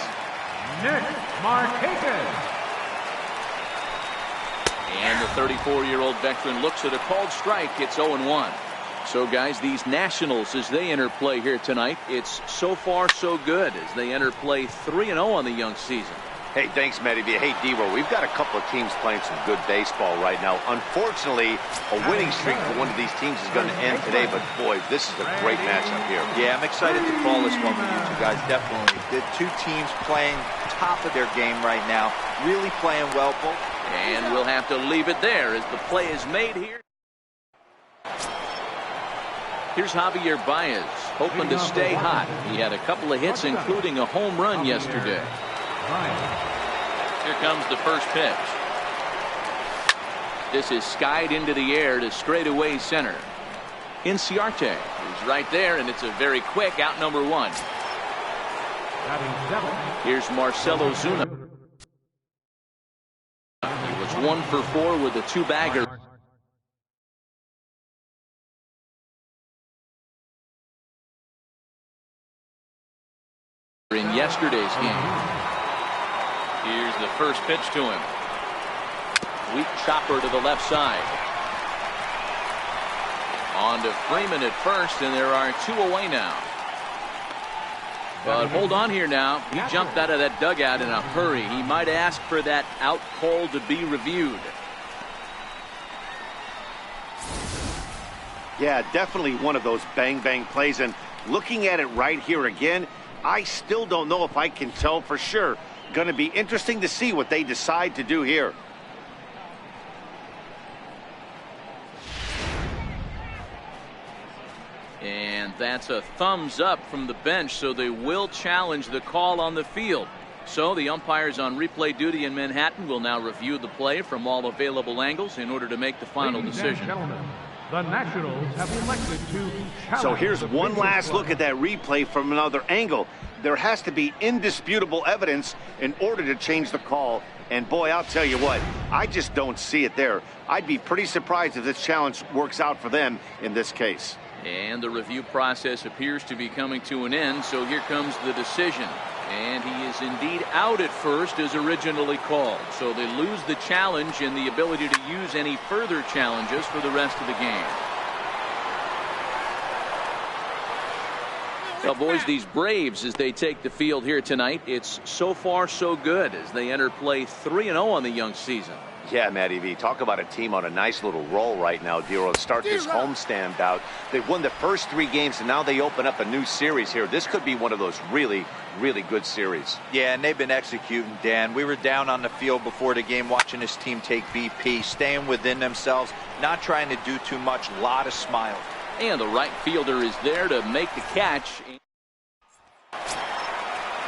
Nick Markakis. And the 34-year-old veteran looks at a called strike. It's 0-1. So, guys, these Nationals, as they enter play here tonight, it's so far so good as they enter play 3-0 on the young season. Hey, thanks, Matty. Hey, D-Row, we've got a couple of teams playing some good baseball right now. Unfortunately, a winning streak for one of these teams is going to end today, but boy, this is a great matchup here. Yeah, I'm excited to call this one with you two guys, definitely. The two teams playing top of their game right now, really playing well both. And we'll have to leave it there as the play is made here. Here's Javier Baez, hoping to stay hot. He had a couple of hits, including a home run yesterday. Here comes the first pitch. This is skied into the air to straightaway center. Inciarte is right there, and it's a very quick out, number one. Here's Marcelo Zuna. He was 1 for 4 with a two-bagger in yesterday's game. Here's the first pitch to him. Weak chopper to the left side. On to Freeman at first, and there are two away now. But hold on here now. He jumped out of that dugout in a hurry. He might ask for that out call to be reviewed. Yeah, definitely one of those bang plays, and looking at it right here again, I still don't know if I can tell for sure. Going to be interesting to see what they decide to do here. And that's a thumbs up from the bench, so they will challenge the call on the field. So the umpires on replay duty in Manhattan will now review the play from all available angles in order to make the final decision. The Nationals have elected to challenge. So here's one last look at that replay from another angle. There has to be indisputable evidence in order to change the call. And boy, I'll tell you what, I just don't see it there. I'd be pretty surprised if this challenge works out for them in this case. And the review process appears to be coming to an end, so here comes the decision. And he is indeed out at first as originally called. So they lose the challenge and the ability to use any further challenges for the rest of the game. Well, boys, these Braves, as they take the field here tonight, it's so far so good as they enter play 3-0 on the young season. Yeah, Matty V, talk about a team on a nice little roll right now, Dero. To start this homestand out, they've won the first 3 games, and now they open up a new series here. This could be one of those really, really good series. Yeah, and they've been executing, Dan. We were down on the field before the game watching this team take BP, staying within themselves, not trying to do too much, a lot of smiles. And the right fielder is there to make the catch.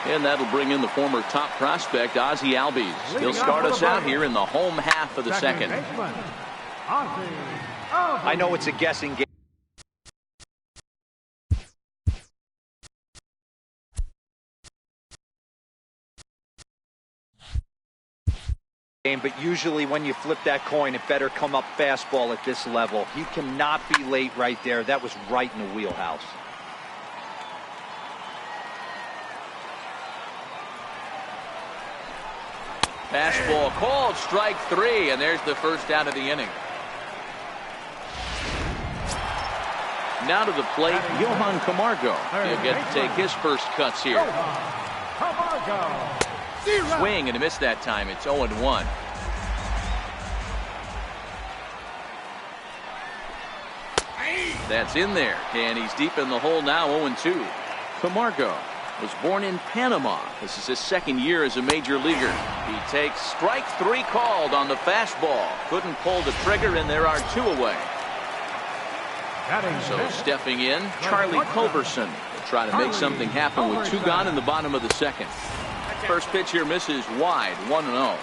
And that'll bring in the former top prospect, Ozzie Albies. He'll start us out here in the home half of the second. I know it's a guessing game, but usually when you flip that coin, it better come up fastball at this level. You cannot be late right there. That was right in the wheelhouse. Fastball called, strike 3, and there's the first out of the inning. Now to the plate, Johan Camargo. He'll get to take his first cuts here. Swing and a miss that time. It's 0-1. That's in there, and he's deep in the hole now, 0-2. Camargo was born in Panama. This is his second year as a major leaguer. He takes strike 3 called on the fastball. Couldn't pull the trigger, and there are 2 away. So stepping in, Charlie Culberson will try to make something happen with 2 gone in the bottom of the second. First pitch here misses wide, 1-0.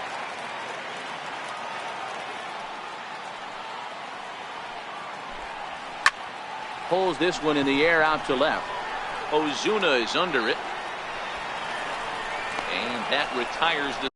Pulls this one in the air out to left. Ozuna is under it. And that retires the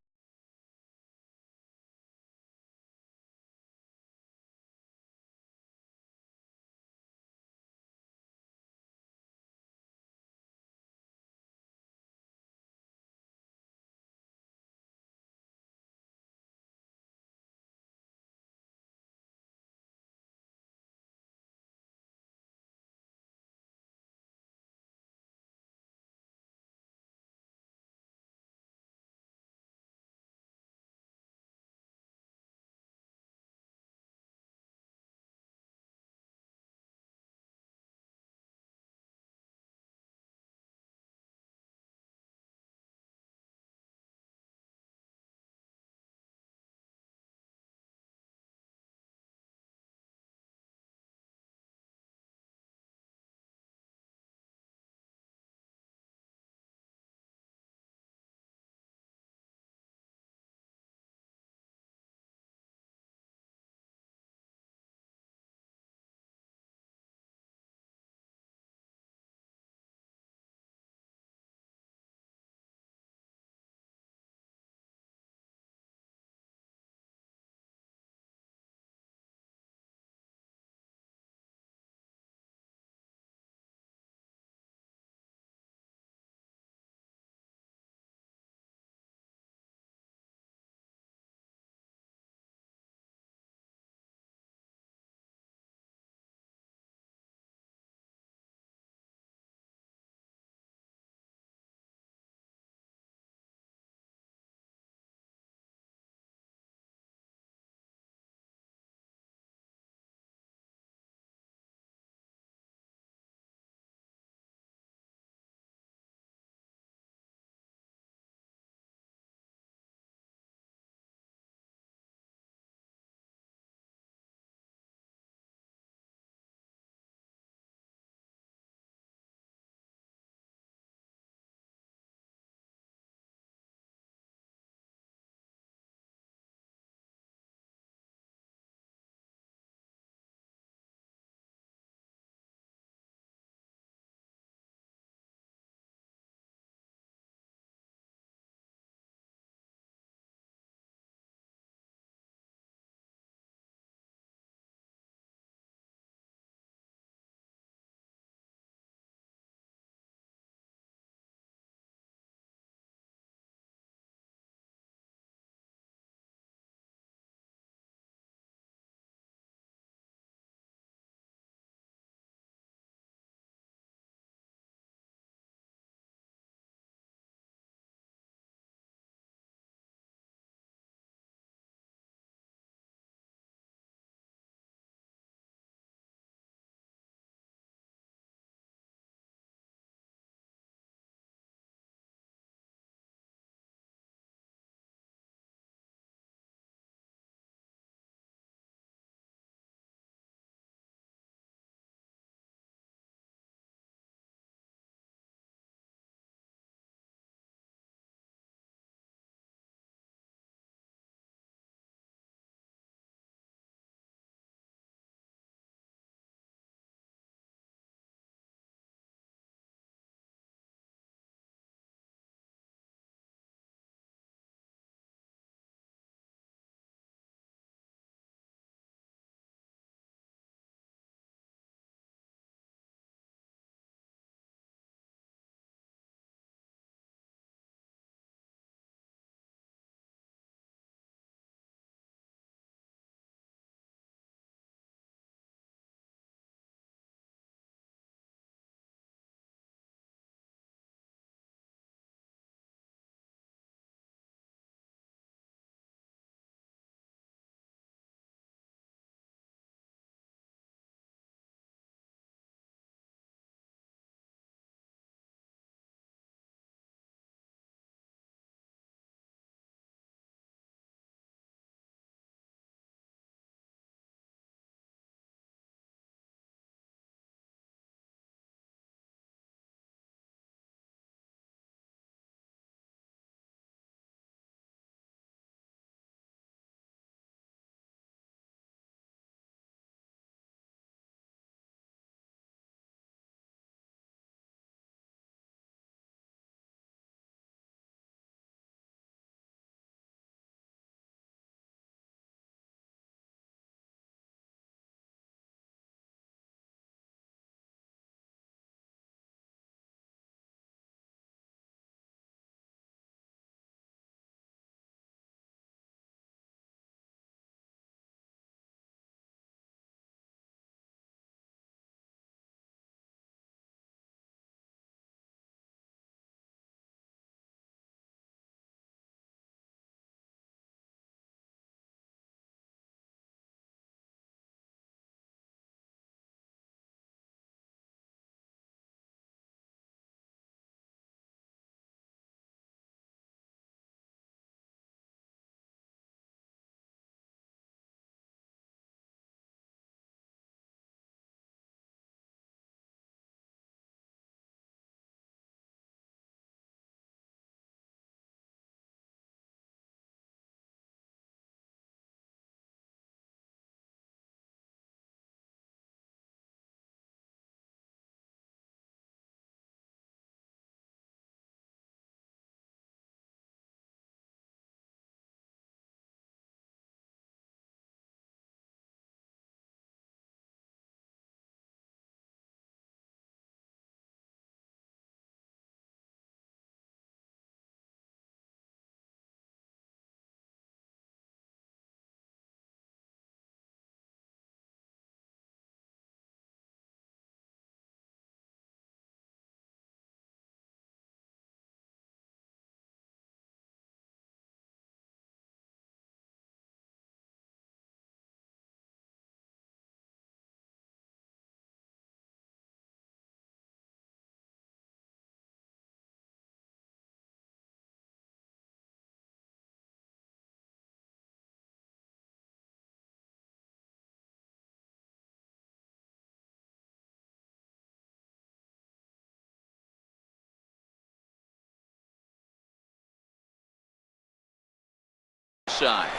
side.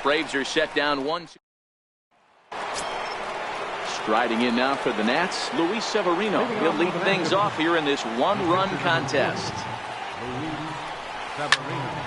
Braves are set down 1-2. Striding in now for the Nats, Luis Severino. He'll lead things off here in this one-run contest. Luis Severino.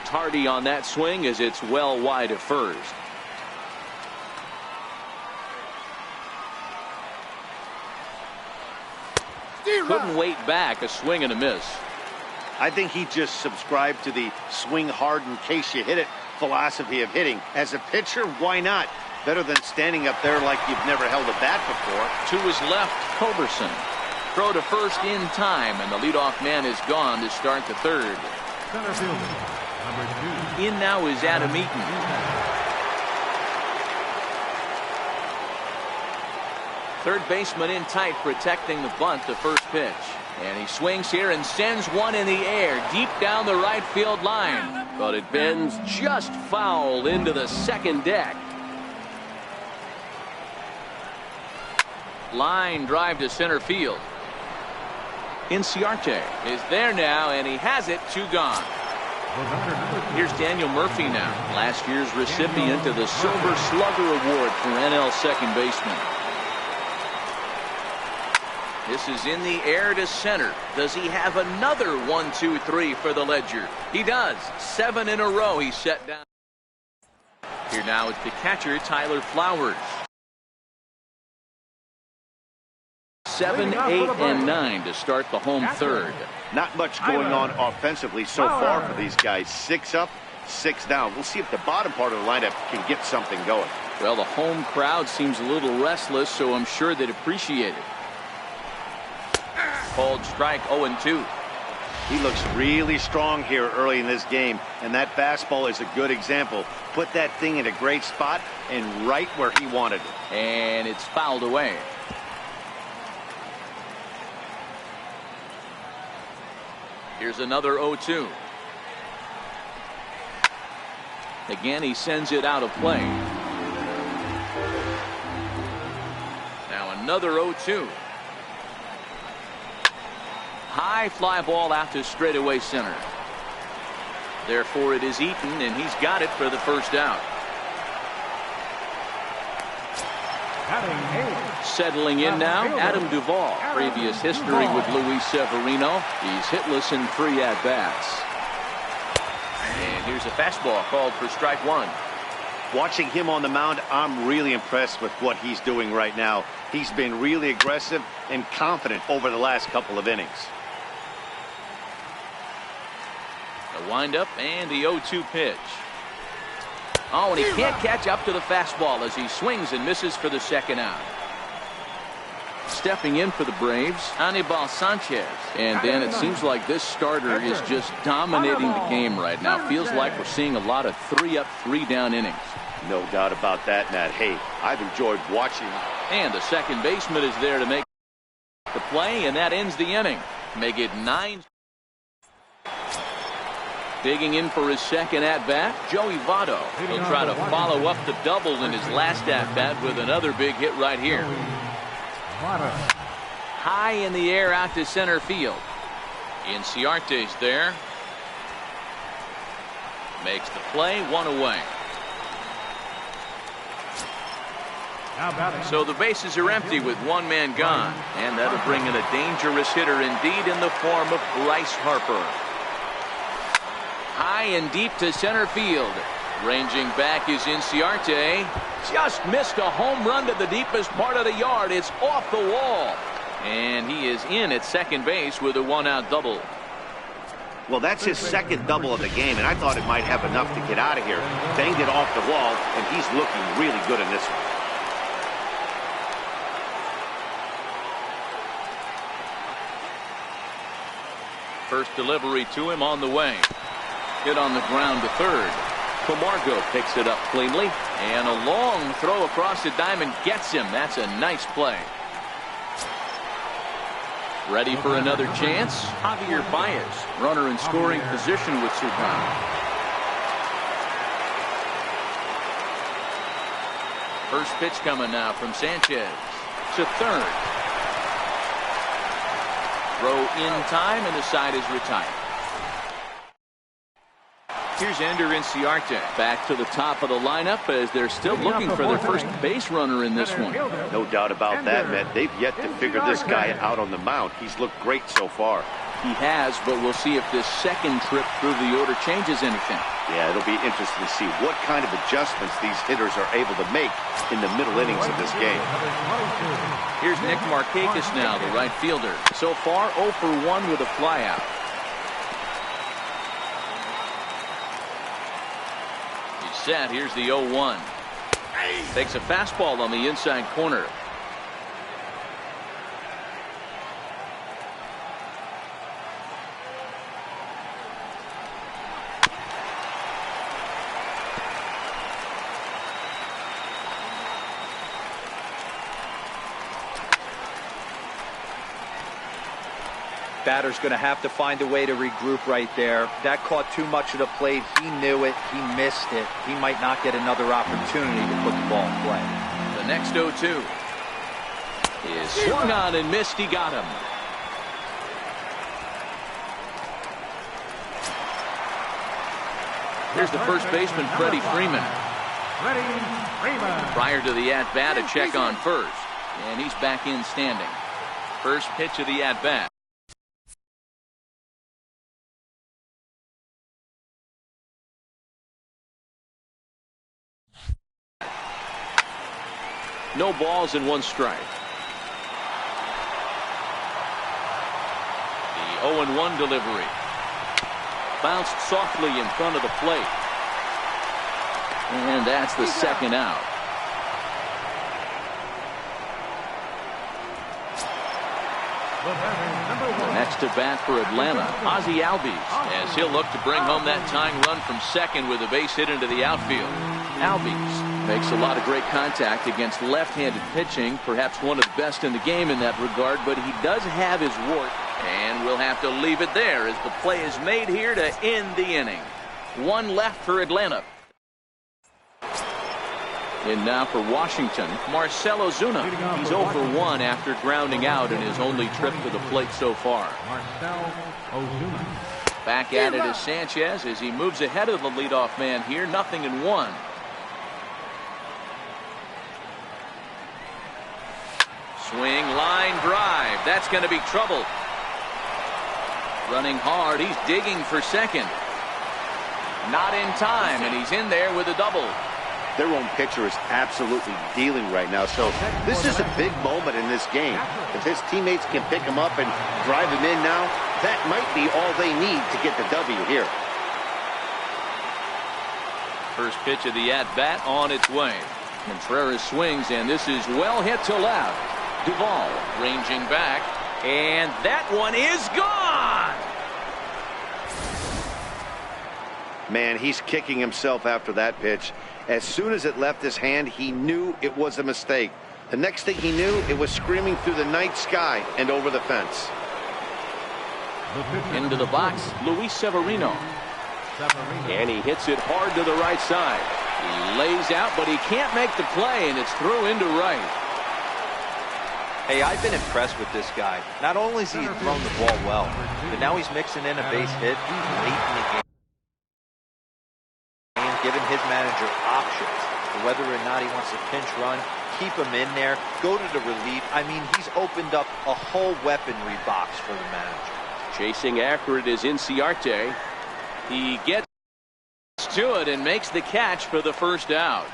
Tardy on that swing as it's well wide of first. Couldn't wait back. A swing and a miss. I think he just subscribed to the swing hard in case you hit it philosophy of hitting. As a pitcher, why not? Better than standing up there like you've never held a bat before. To his left, Culberson. Throw to first in time, and the leadoff man is gone to start the third. Center fielder, number 2. In now is Adam Eaton. Third baseman in tight, protecting the bunt to first pitch. And he swings here and sends one in the air deep down the right field line. But it bends just foul into the second deck. Line drive to center field. Inciarte is there now, and he has it. 2 gone. Here's Daniel Murphy now, last year's recipient of the Silver Slugger Award for NL second baseman. This is in the air to center. Does he have another 1, 2, 3 for the Ledger? He does. 7 in a row he's set down. Here now is the catcher, Tyler Flowers. 7, 8, and 9 to start the home third. Not much going on offensively so far for these guys. 6 up, 6 down. We'll see if the bottom part of the lineup can get something going. Well, the home crowd seems a little restless, so I'm sure they'd appreciate it. Called strike, 0-2. He looks really strong here early in this game, and that fastball is a good example. Put that thing in a great spot and right where he wanted it. And it's fouled away. Here's another 0-2. Again, he sends it out of play. Now another 0-2. High fly ball out to straightaway center. Therefore, it is Eaton, and he's got it for the first out. Settling in now, Adam Duvall. Previous history with Luis Severino. He's hitless in 3 at-bats. And here's a fastball called for strike 1. Watching him on the mound, I'm really impressed with what he's doing right now. He's been really aggressive and confident over the last couple of innings. The windup and the 0-2 pitch. Oh, and he can't catch up to the fastball as he swings and misses for the second out. Stepping in for the Braves, Anibal Sanchez. And then it seems like this starter is just dominating the game right now. Feels like we're seeing a lot of 3-up, 3-down innings. No doubt about that, Matt. Hey, I've enjoyed watching. And the second baseman is there to make the play, and that ends the inning. Make it 9. Digging in for his second at-bat, Joey Votto. He'll try to follow up the double in his last at-bat with another big hit right here. High in the air out to center field. Inciarte's there. Makes the play, 1 away. So the bases are empty with 1 man gone. And that'll bring in a dangerous hitter indeed in the form of Bryce Harper. High and deep to center field. Ranging back is Inciarte. Just missed a home run to the deepest part of the yard. It's off the wall. And he is in at second base with a 1-out double. Well, that's his second double of the game, and I thought it might have enough to get out of here. Banged it off the wall, and he's looking really good in this one. First delivery to him on the way. Hit on the ground to third. Camargo picks it up cleanly. And a long throw across the diamond gets him. That's a nice play. Ready for another chance? Javier Baez. Runner in scoring position with Serrano. First pitch coming now from Sanchez. To third. Throw in time, and the side is retired. Here's Ender Inciarte back to the top of the lineup as they're still looking for their first base runner in this one. No doubt about that, Matt. They've yet to figure this guy out on the mound. He's looked great so far. He has, but we'll see if this second trip through the order changes anything. Yeah, it'll be interesting to see what kind of adjustments these hitters are able to make in the middle innings of this game. Here's Nick Markakis now, the right fielder. So far, 0 for 1 with a flyout. He's set. Here's the 0-1. Takes a fastball on the inside corner. Batter's going to have to find a way to regroup right there. That caught too much of the plate. He knew it. He missed it. He might not get another opportunity to put the ball in play. The next 0-2 is swung on and missed. He got him. Here's the first baseman, Freddie Freeman. Prior to the at-bat, a check on first. And he's back in standing. First pitch of the at-bat. No balls and 1 strike. The 0-1 delivery. Bounced softly in front of the plate. And that's the second out. The next to bat for Atlanta, Ozzie Albies, as he'll look to bring home that tying run from second with a base hit into the outfield. Albies makes a lot of great contact against left-handed pitching, perhaps one of the best in the game in that regard, but he does have his wart, and we'll have to leave it there as the play is made here to end the inning. 1 left for Atlanta. And now for Washington, Marcell Ozuna. He's 0 for 1 after grounding out in his only trip to the plate so far. Back at it is Sanchez as he moves ahead of the leadoff man here. 0-1. Swing, line drive. That's going to be trouble. Running hard. He's digging for second. Not in time, and he's in there with a double. their own pitcher is absolutely dealing right now. So this is a big moment in this game. If his teammates can pick him up and drive him in now, that might be all they need to get the W here. First pitch of the at-bat on its way. Contreras swings, and this is well hit to left. Duvall ranging back, and that one is gone! Man, he's kicking himself after that pitch. As soon as it left his hand, he knew it was a mistake. The next thing he knew, it was screaming through the night sky and over the fence. Into the box, Luis Severino. And he hits it hard to the right side. He lays out, but he can't make the play, and it's through into right. Hey, I've been impressed with this guy. Not only has he thrown the ball well, but now he's mixing in a base hit late in the game, and giving his manager options for whether or not he wants to pinch run, keep him in there, go to the relief. I mean, he's opened up a whole weaponry box for the manager. Chasing after it is Inciarte. He gets to it and makes the catch for the first out.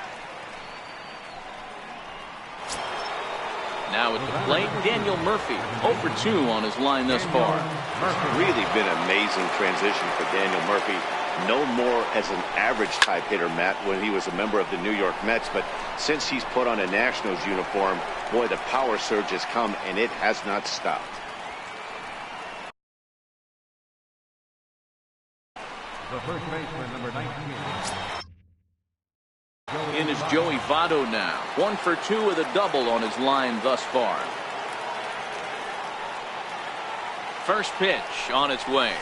Now at the plate, Daniel Murphy, 0 for 2 on his line thus far. It's really been an amazing transition for Daniel Murphy. Known more as an average type hitter, Matt, when he was a member of the New York Mets, but since he's put on a Nationals uniform, boy, the power surge has come and it has not stopped. The first baseman, number 19. In is Joey Votto now. 1 for 2 with a double on his line thus far. First pitch on its way.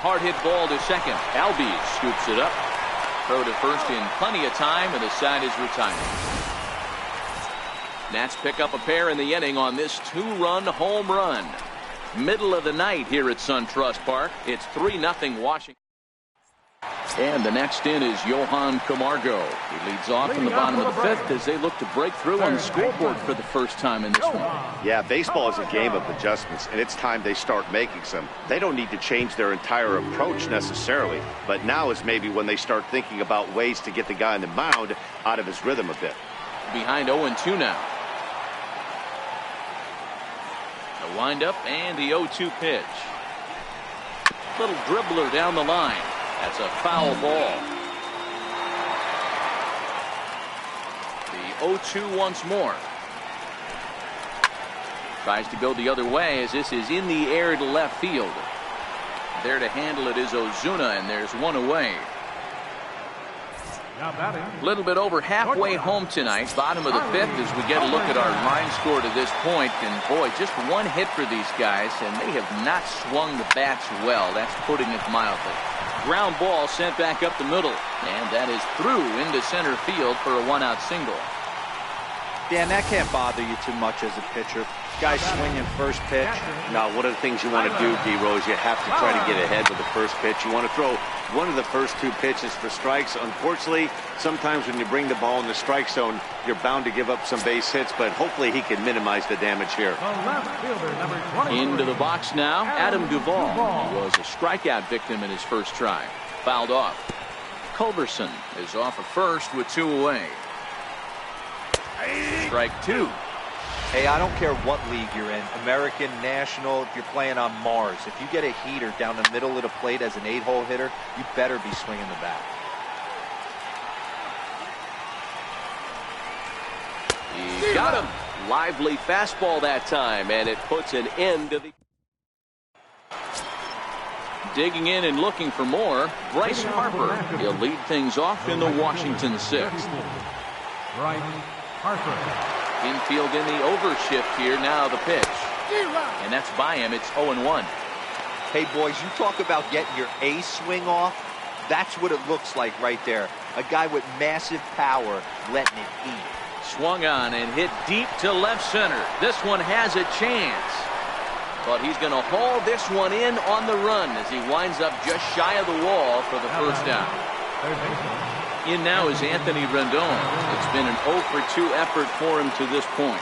Hard hit ball to second. Albies scoops it up. Throw to first in plenty of time, and the side is retired. Nats pick up a pair in the inning on this 2-run home run. Middle of the night here at SunTrust Park. It's 3-0 Washington. And the next in is Johan Camargo. He leads off in the bottom of the 5th as they look to break through on the scoreboard for the first time in this one. Yeah, baseball is a game of adjustments, and it's time they start making some. They don't need to change their entire approach necessarily, but now is maybe when they start thinking about ways to get the guy on the mound out of his rhythm a bit. Behind 0-2 now. The windup and the 0-2 pitch. Little dribbler down the line. That's a foul ball. The 0-2 once more. Tries to go the other way as this is in the air to left field. There to handle it is Ozuna, and there's one away. A little bit over halfway home tonight, bottom of the 5th, as we get a look at our line score to this point. And boy, just one hit for these guys, and they have not swung the bats well. That's putting it mildly. Ground ball sent back up the middle, and that is through into center field for a 1-out single. Dan, that can't bother you too much as a pitcher. Guy swinging first pitch. Now, one of the things you want to do, D-Rose, you have to try to get ahead with the first pitch. You want to throw one of the first 2 pitches for strikes. Unfortunately, sometimes when you bring the ball in the strike zone, you're bound to give up some base hits, but hopefully he can minimize the damage here. Into the box now, Adam Duvall. He was a strikeout victim in his first try. Fouled off. Culberson is off at first with 2 away. Strike 2. Hey, I don't care what league you're in, American, National, if you're playing on Mars. If you get a heater down the middle of the plate as an 8-hole hitter, you better be swinging the bat. He got him. Lively fastball that time, and it puts an end to the... Digging in and looking for more, Bryce Harper. He'll lead things off in the Washington 6th. Bryce Harper. Infield in the overshift here. Now the pitch. And that's by him. It's 0-1. Hey, boys, you talk about getting your A swing off. That's what it looks like right there. A guy with massive power letting it eat. Swung on and hit deep to left center. This one has a chance. But he's going to haul this one in on the run as he winds up just shy of the wall for the first down. In now is Anthony Rendon. It's been an 0 for 2 effort for him to this point.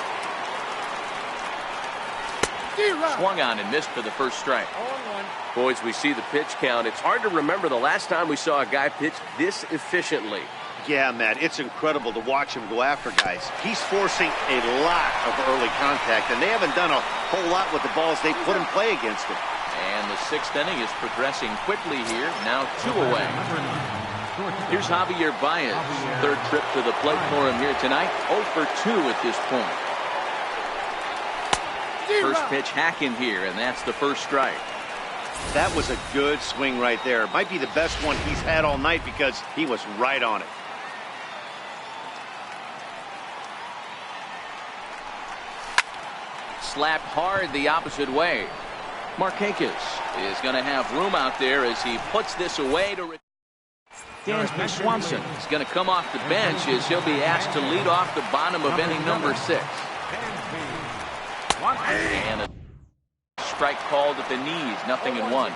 Swung on and missed for the first strike. Boys, we see the pitch count. It's hard to remember the last time we saw a guy pitch this efficiently. Yeah, Matt, it's incredible to watch him go after guys. He's forcing a lot of early contact, and they haven't done a whole lot with the balls they put in play against him. And the 6th inning is progressing quickly here. Now 2 away. Here's Javier Baez. 3rd trip to the plate for him here tonight. 0 for 2 at this point. First pitch hacking here, and that's the first strike. That was a good swing right there. Might be the best one he's had all night because he was right on it. Slapped hard the opposite way. Markakis is going to have room out there as he puts this away to Dansby Swanson is going to come off the bench as he'll be asked to lead off the bottom of inning number 6. And a strike called at the knees, 0-1.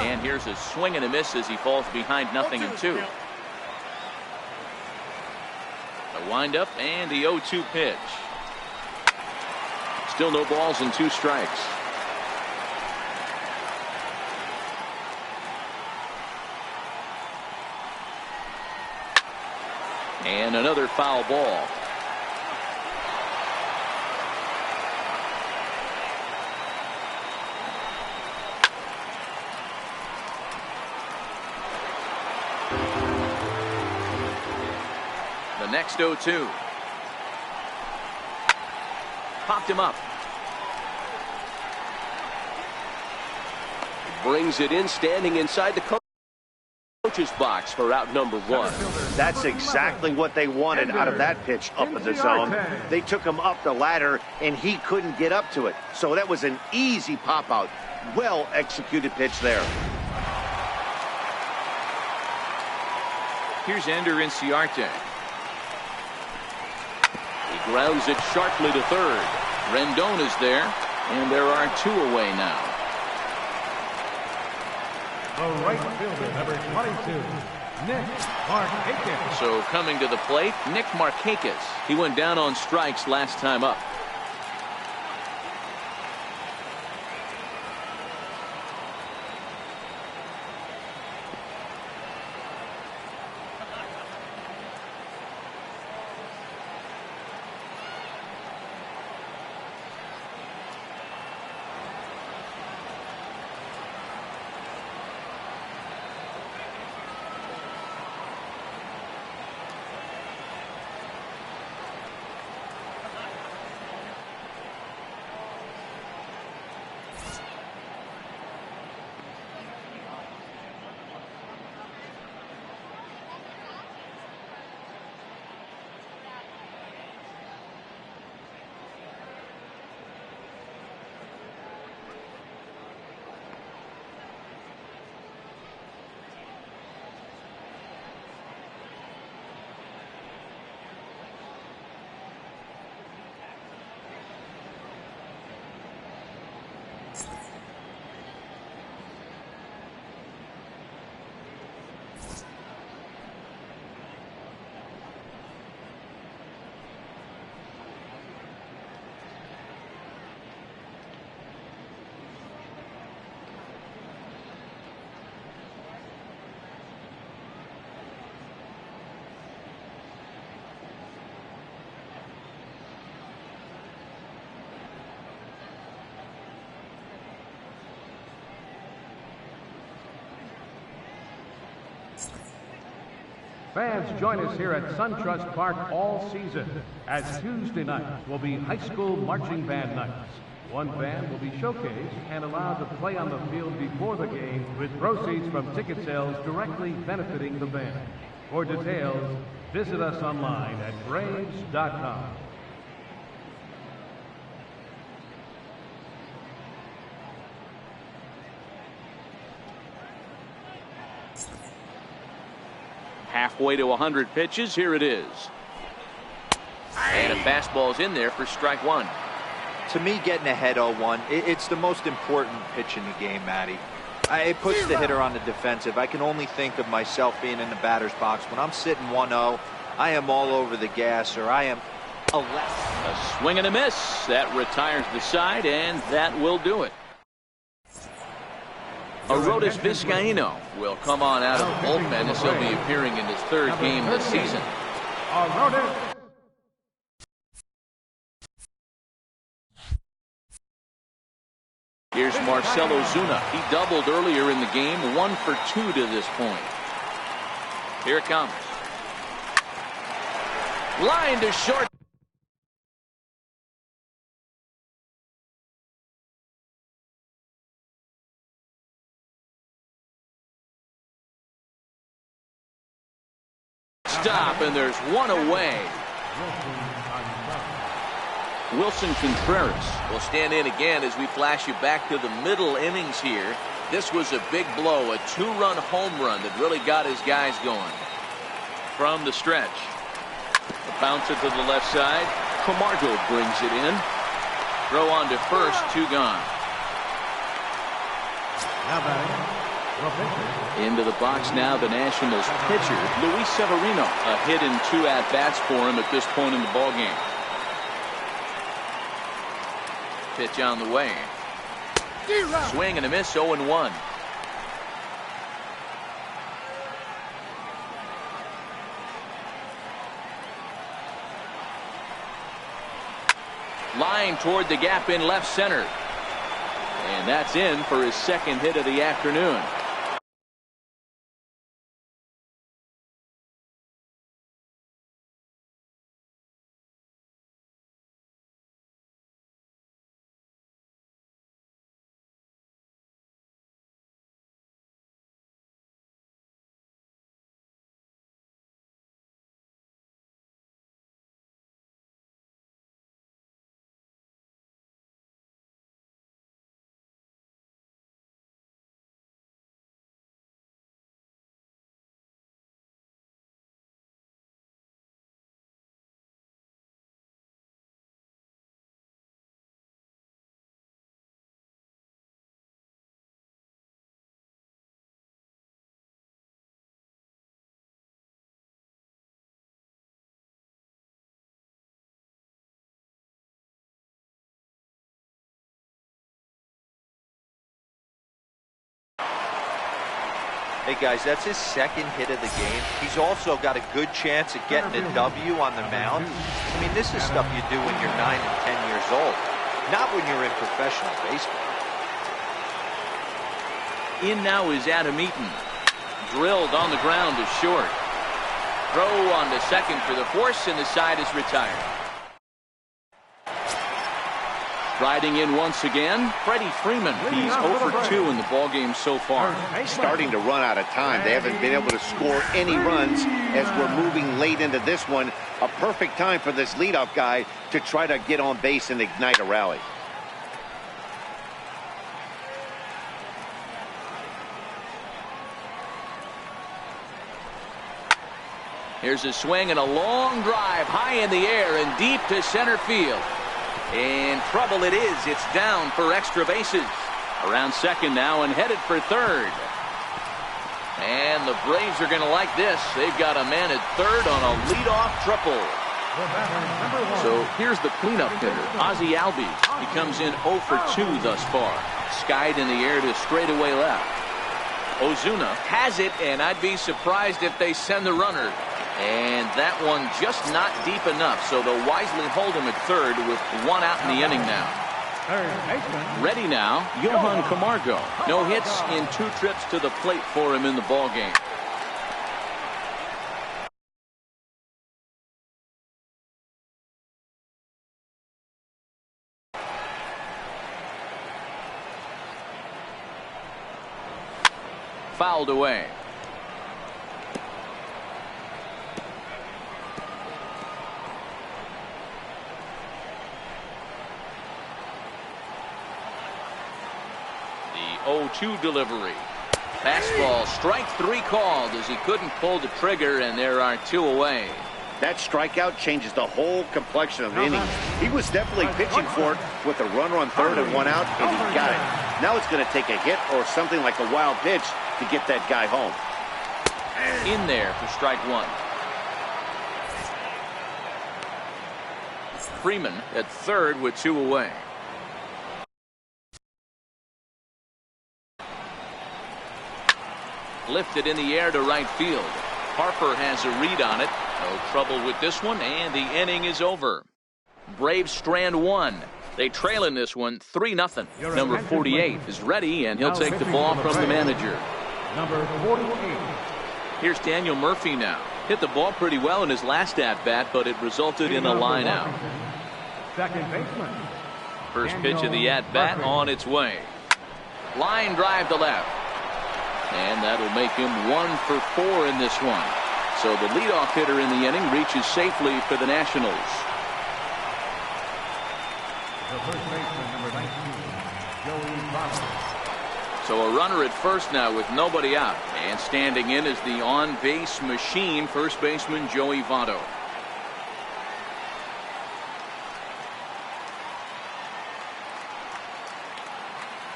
And here's a swing and a miss as he falls behind 0-2. A windup and the 0-2 pitch. Still no balls and 2 strikes. And another foul ball. The next 0-2. Popped him up. Brings it in, standing inside the coach's box for out number 1. That's exactly what they wanted out of that pitch up in the zone. They took him up the ladder, and he couldn't get up to it. So that was an easy pop-out. Well-executed pitch there. Here's Ender Inciarte. He grounds it sharply to 3rd. Rendon is there, and there are 2 away now. The right fielder, number 22, Nick Markakis. So coming to the plate, Nick Markakis. He went down on strikes last time up. Fans, join us here at SunTrust Park all season, as Tuesday nights will be high school marching band nights. One band will be showcased and allowed to play on the field before the game, with proceeds from ticket sales directly benefiting the band. For details, visit us online at Braves.com. Halfway to 100 pitches. Here it is. And a fastball's in there for strike 1. To me, getting ahead 0-1, it's the most important pitch in the game, Matty. It puts the hitter on the defensive. I can only think of myself being in the batter's box. When I'm sitting 1-0, I am all over the gas, or I am a left. A swing and a miss. That retires the side, and that will do it. Arodys Vizcaino will come on out of the bullpen as he'll be appearing in his third game this season. Here's Marcell Ozuna. He doubled earlier in the game, 1 for 2 to this point. Here it comes. Line to short. Stop, and there's one away. Wilson Contreras will stand in again as we flash you back to the middle innings here. This was a big blow, a 2-run home run that really got his guys going. From the stretch, a bounce it to the left side. Camargo brings it in. Throw on to first, 2 gone. Into the box now, the Nationals pitcher, Luis Severino. A hit and 2 at-bats for him at this point in the ballgame. Pitch on the way. Swing and a miss, 0-1. Line toward the gap in left center. And that's in for his second hit of the afternoon. Hey guys, that's his second hit of the game. He's also got a good chance of getting a W on the mound. I mean, this is stuff you do when you're 9 and 10 years old, not when you're in professional baseball. In now is Adam Eaton. Drilled on the ground to short. Throw on to second for the force, and the side is retired. Riding in once again, Freddie Freeman. He's 0 for 2 in the ballgame so far. Starting to run out of time. They haven't been able to score any runs as we're moving late into this one. A perfect time for this leadoff guy to try to get on base and ignite a rally. Here's a swing and a long drive high in the air and deep to center field. In trouble it is. It's down for extra bases. Around second now and headed for third. And the Braves are going to like this. They've got a man at third on a leadoff triple. So here's the cleanup hitter, Ozzie Albies. He comes in 0 for 2 thus far. Skied in the air to straightaway left. Ozuna has it, and I'd be surprised if they send the runner. And that one just not deep enough, so they'll wisely hold him at third with 1 out in the inning now. Ready now, Johan Camargo. No hits in 2 trips to the plate for him in the ballgame. Fouled away. The 0-2 delivery. Fastball, strike 3 called as he couldn't pull the trigger, and there are 2 away. That strikeout changes the whole complexion of the inning. He was definitely pitching for it with a runner on third and 1 out, and he got it. Now it's going to take a hit or something like a wild pitch to get that guy home. In there for strike 1. Freeman at third with 2 away. Lifted in the air to right field. Harper has a read on it. No trouble with this one, and the inning is over. Braves strand one. They trail in this one 3-0. Number 48 is ready, and he'll take the ball from the manager. Number 48. Here's Daniel Murphy now. Hit the ball pretty well in his last at-bat, but it resulted in a line-out. Second baseman. First pitch of the at-bat on its way. Line drive to left. And that'll make him 1 for 4 in this one. So the leadoff hitter in the inning reaches safely for the Nationals. The first baseman, number 19, Joey Votto. So a runner at first now with nobody out. And standing in is the on-base machine, first baseman Joey Votto.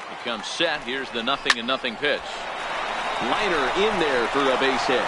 He comes set. Here's the 0-0 pitch. Liner in there for a base hit.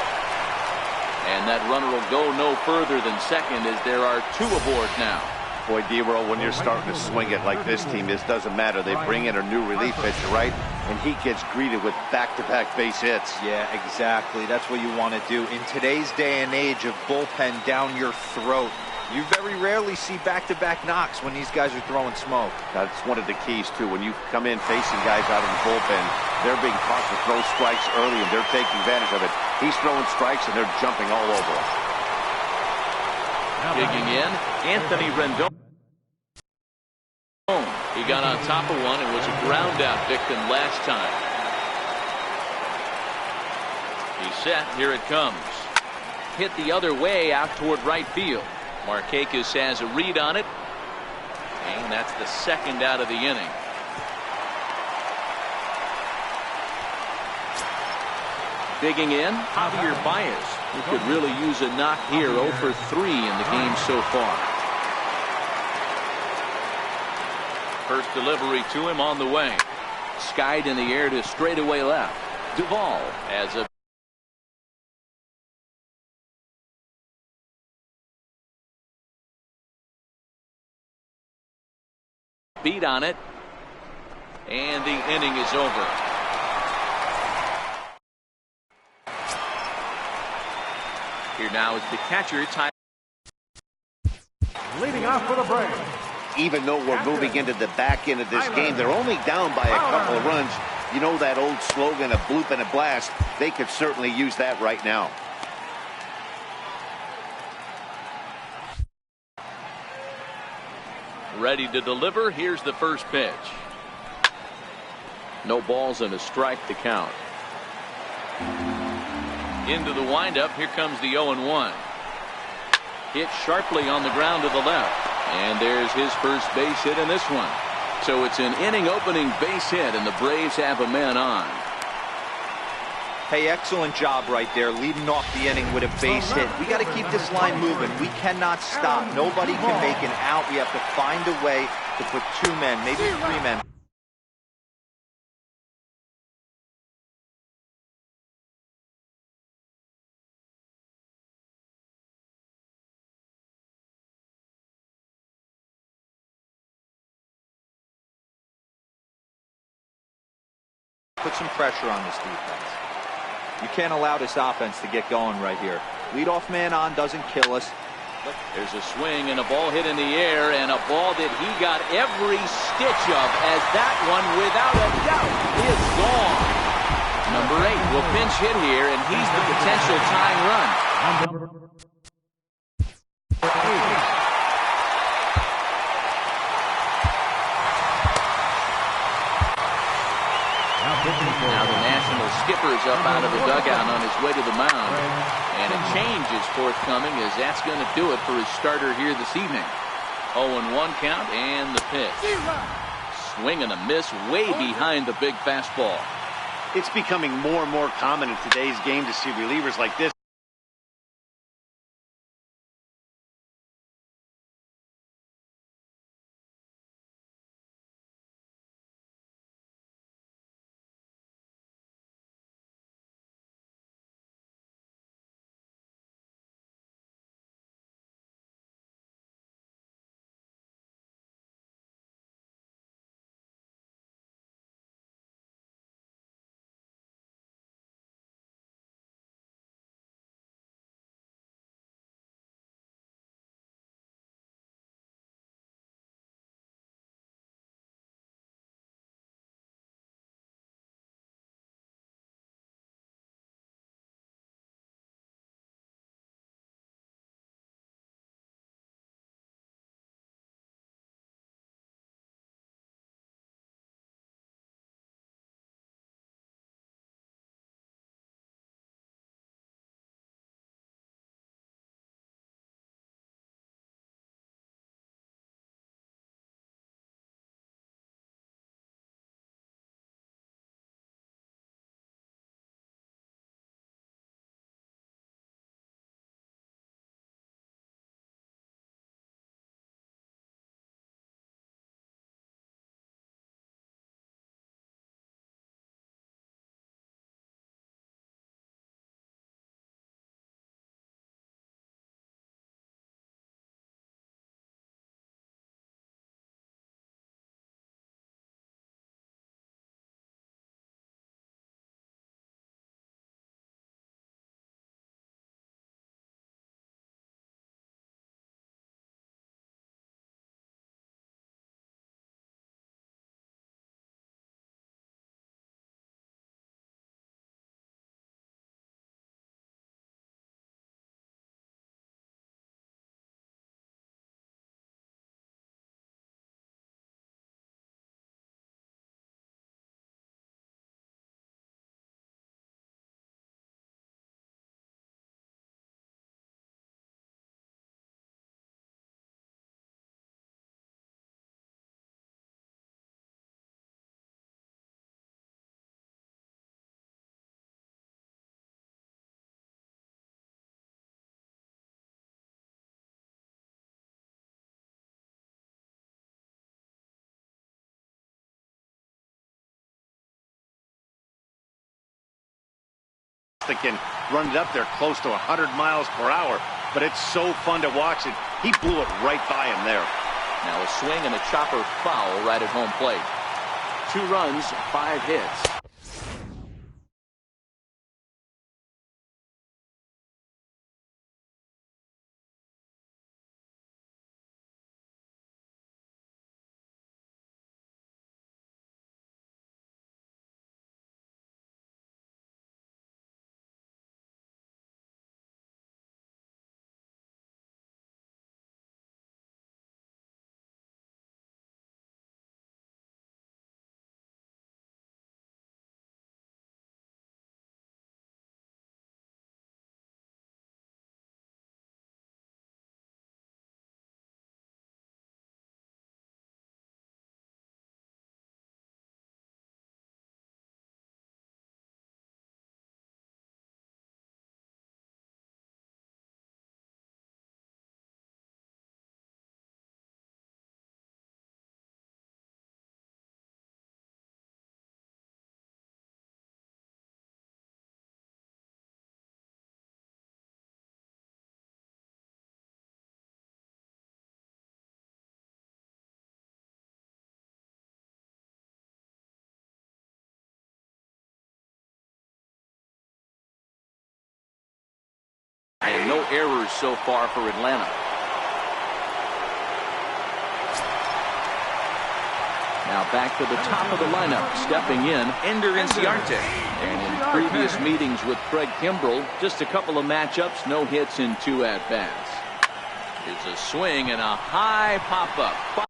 And that runner will go no further than second as there are 2 aboard now. Boy, D-Roll, when you're starting to swing it like this team is, doesn't matter. They bring in a new relief pitcher, right? And he gets greeted with back-to-back base hits. Yeah, exactly. That's what you want to do. In today's day and age of bullpen down your throat, you very rarely see back-to-back knocks when these guys are throwing smoke. That's one of the keys, too. When you come in facing guys out of the bullpen, they're being taught to throw strikes early, and they're taking advantage of it. He's throwing strikes, and they're jumping all over him. Digging in, Anthony Rendon. He got on top of one and was a ground out victim last time. He's set. Here it comes. Hit the other way out toward right field. Markakis has a read on it. And that's the second out of the inning. Digging in, Javier Baez, who could really use a knock here. 0 for 3 in the game so far. First delivery to him on the way. Skied in the air to straightaway left. Duvall has a beat on it. And the inning is over. Here now is the catcher, Ty. Leading off for the Braves. Even though we're moving into the back end of this game, they're only down by a couple of runs. You know that old slogan, a bloop and a blast? They could certainly use that right now. Ready to deliver. Here's the first pitch. No balls and a strike to count. Into the windup. Here comes the 0-1. Hit sharply on the ground to the left. And there's his first base hit in this one. So it's an inning opening base hit, and the Braves have a man on. Hey, excellent job right there, leading off the inning with a base hit. We got to keep this line moving. We cannot stop. Nobody can make an out. We have to find a way to put 2 men, maybe 3 men. Put some pressure on this defense. You can't allow this offense to get going right here. Leadoff man on doesn't kill us. There's a swing and a ball hit in the air, and a ball that he got every stitch of, as that one, without a doubt, is gone. Number 8 will pinch hit here, and he's the potential tying run. Now the National skipper is up out of the dugout on his way to the mound. And a change is forthcoming, as that's going to do it for his starter here this evening. 0-1 count and the pitch. Swing and a miss way behind the big fastball. It's becoming more and more common in today's game to see relievers like this. that can run it up there close to 100 miles per hour. But it's so fun to watch it. He blew it right by him there. Now a swing and a chopper foul right at home plate. 2 runs, 5 hits. And no errors so far for Atlanta. Now back to the top of the lineup, stepping in, Ender Inciarte. And in previous meetings with Craig Kimbrell, just a couple of matchups, no hits in 2 at-bats. It's a swing and a high pop-up.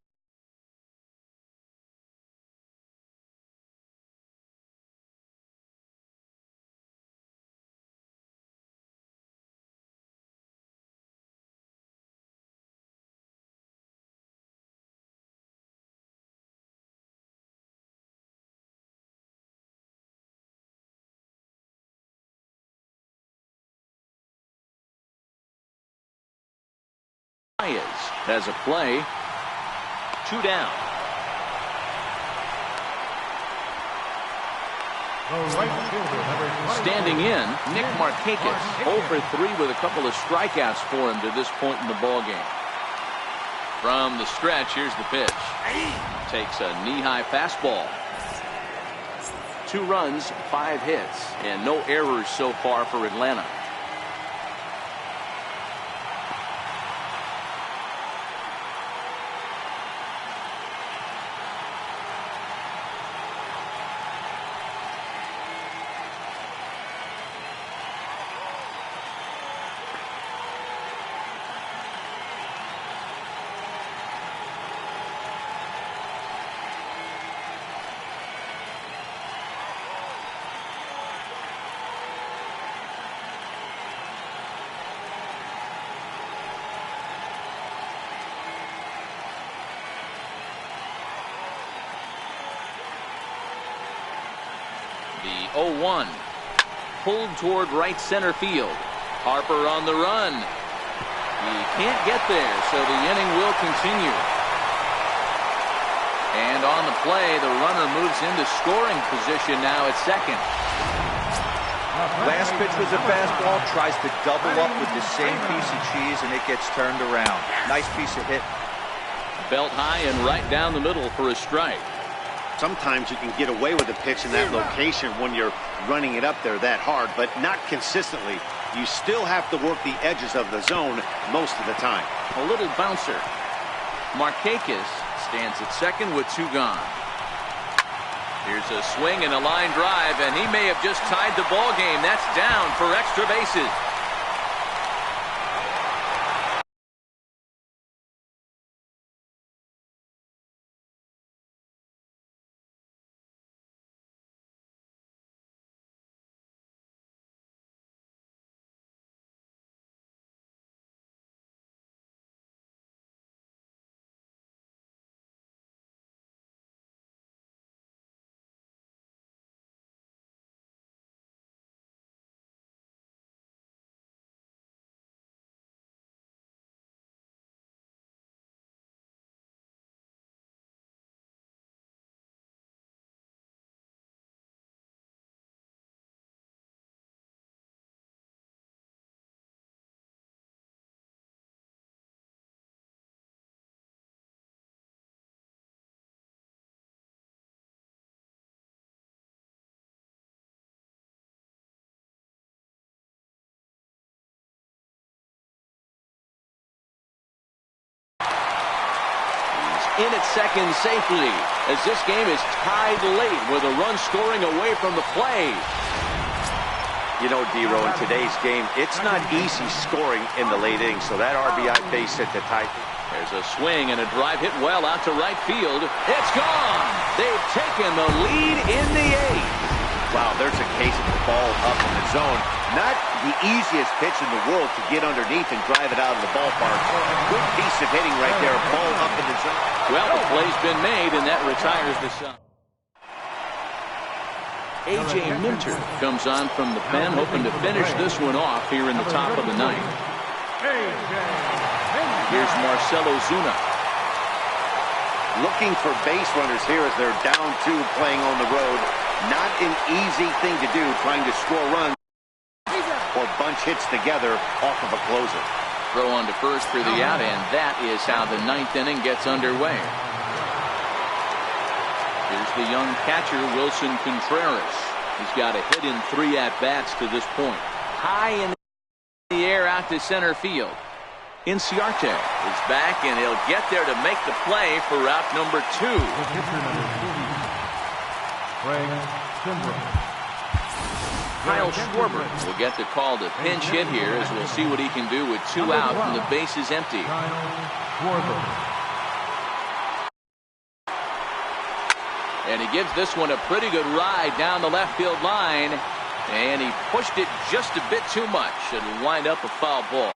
Has a play. 2 down. Standing in, Nick Markakis. 0 for 3 with a couple of strikeouts for him to this point in the ballgame. From the stretch, here's the pitch. Takes a knee-high fastball. 2 runs, 5 hits, and no errors so far for Atlanta. The 0-1 pulled toward right center field. Harper on the run. He can't get there, so the inning will continue. And on the play, the runner moves into scoring position now at second. Last pitch was a fastball, tries to double up with the same piece of cheese, and it gets turned around. Nice piece of hit. Belt high and right down the middle for a strike. Sometimes you can get away with a pitch in that location when you're running it up there that hard, but not consistently. You still have to work the edges of the zone most of the time. A little bouncer. Markakis stands at second with 2 gone. Here's a swing and a line drive, and he may have just tied the ball game. That's down for extra bases. in at second safely as this game is tied late with a run scoring away from the play. You know, D-Row, in today's game, it's not easy scoring in the late innings, so that RBI base hit to tie. There's a swing and a drive hit well out to right field. It's gone. They've taken the lead in the eighth. Wow, there's a case of the ball up in the zone. Not the easiest pitch in the world to get underneath and drive it out of the ballpark. Good piece of hitting right there. Ball up in the zone. Well, the play's been made, and that retires the side. A.J. Minter comes on from the pen, hoping to finish this one off here in the top of the ninth. Here's Marcell Ozuna. Looking for base runners here as they're down 2 playing on the road. Not an easy thing to do, trying to score runs or bunch hits together off of a closer. Throw on to first for the out, and that is how the ninth inning gets underway. Here's the young catcher, Wilson Contreras. He's got a hit in 3 at-bats to this point. High in the air out to center field. Inciarte is back, and he'll get there to make the play for route number 2. Kyle Schwarber will get the call to pinch hit here, as we'll see what he can do with 2 out and the bases empty. And he gives this one a pretty good ride down the left field line. And he pushed it just a bit too much. It'll wind up a foul ball.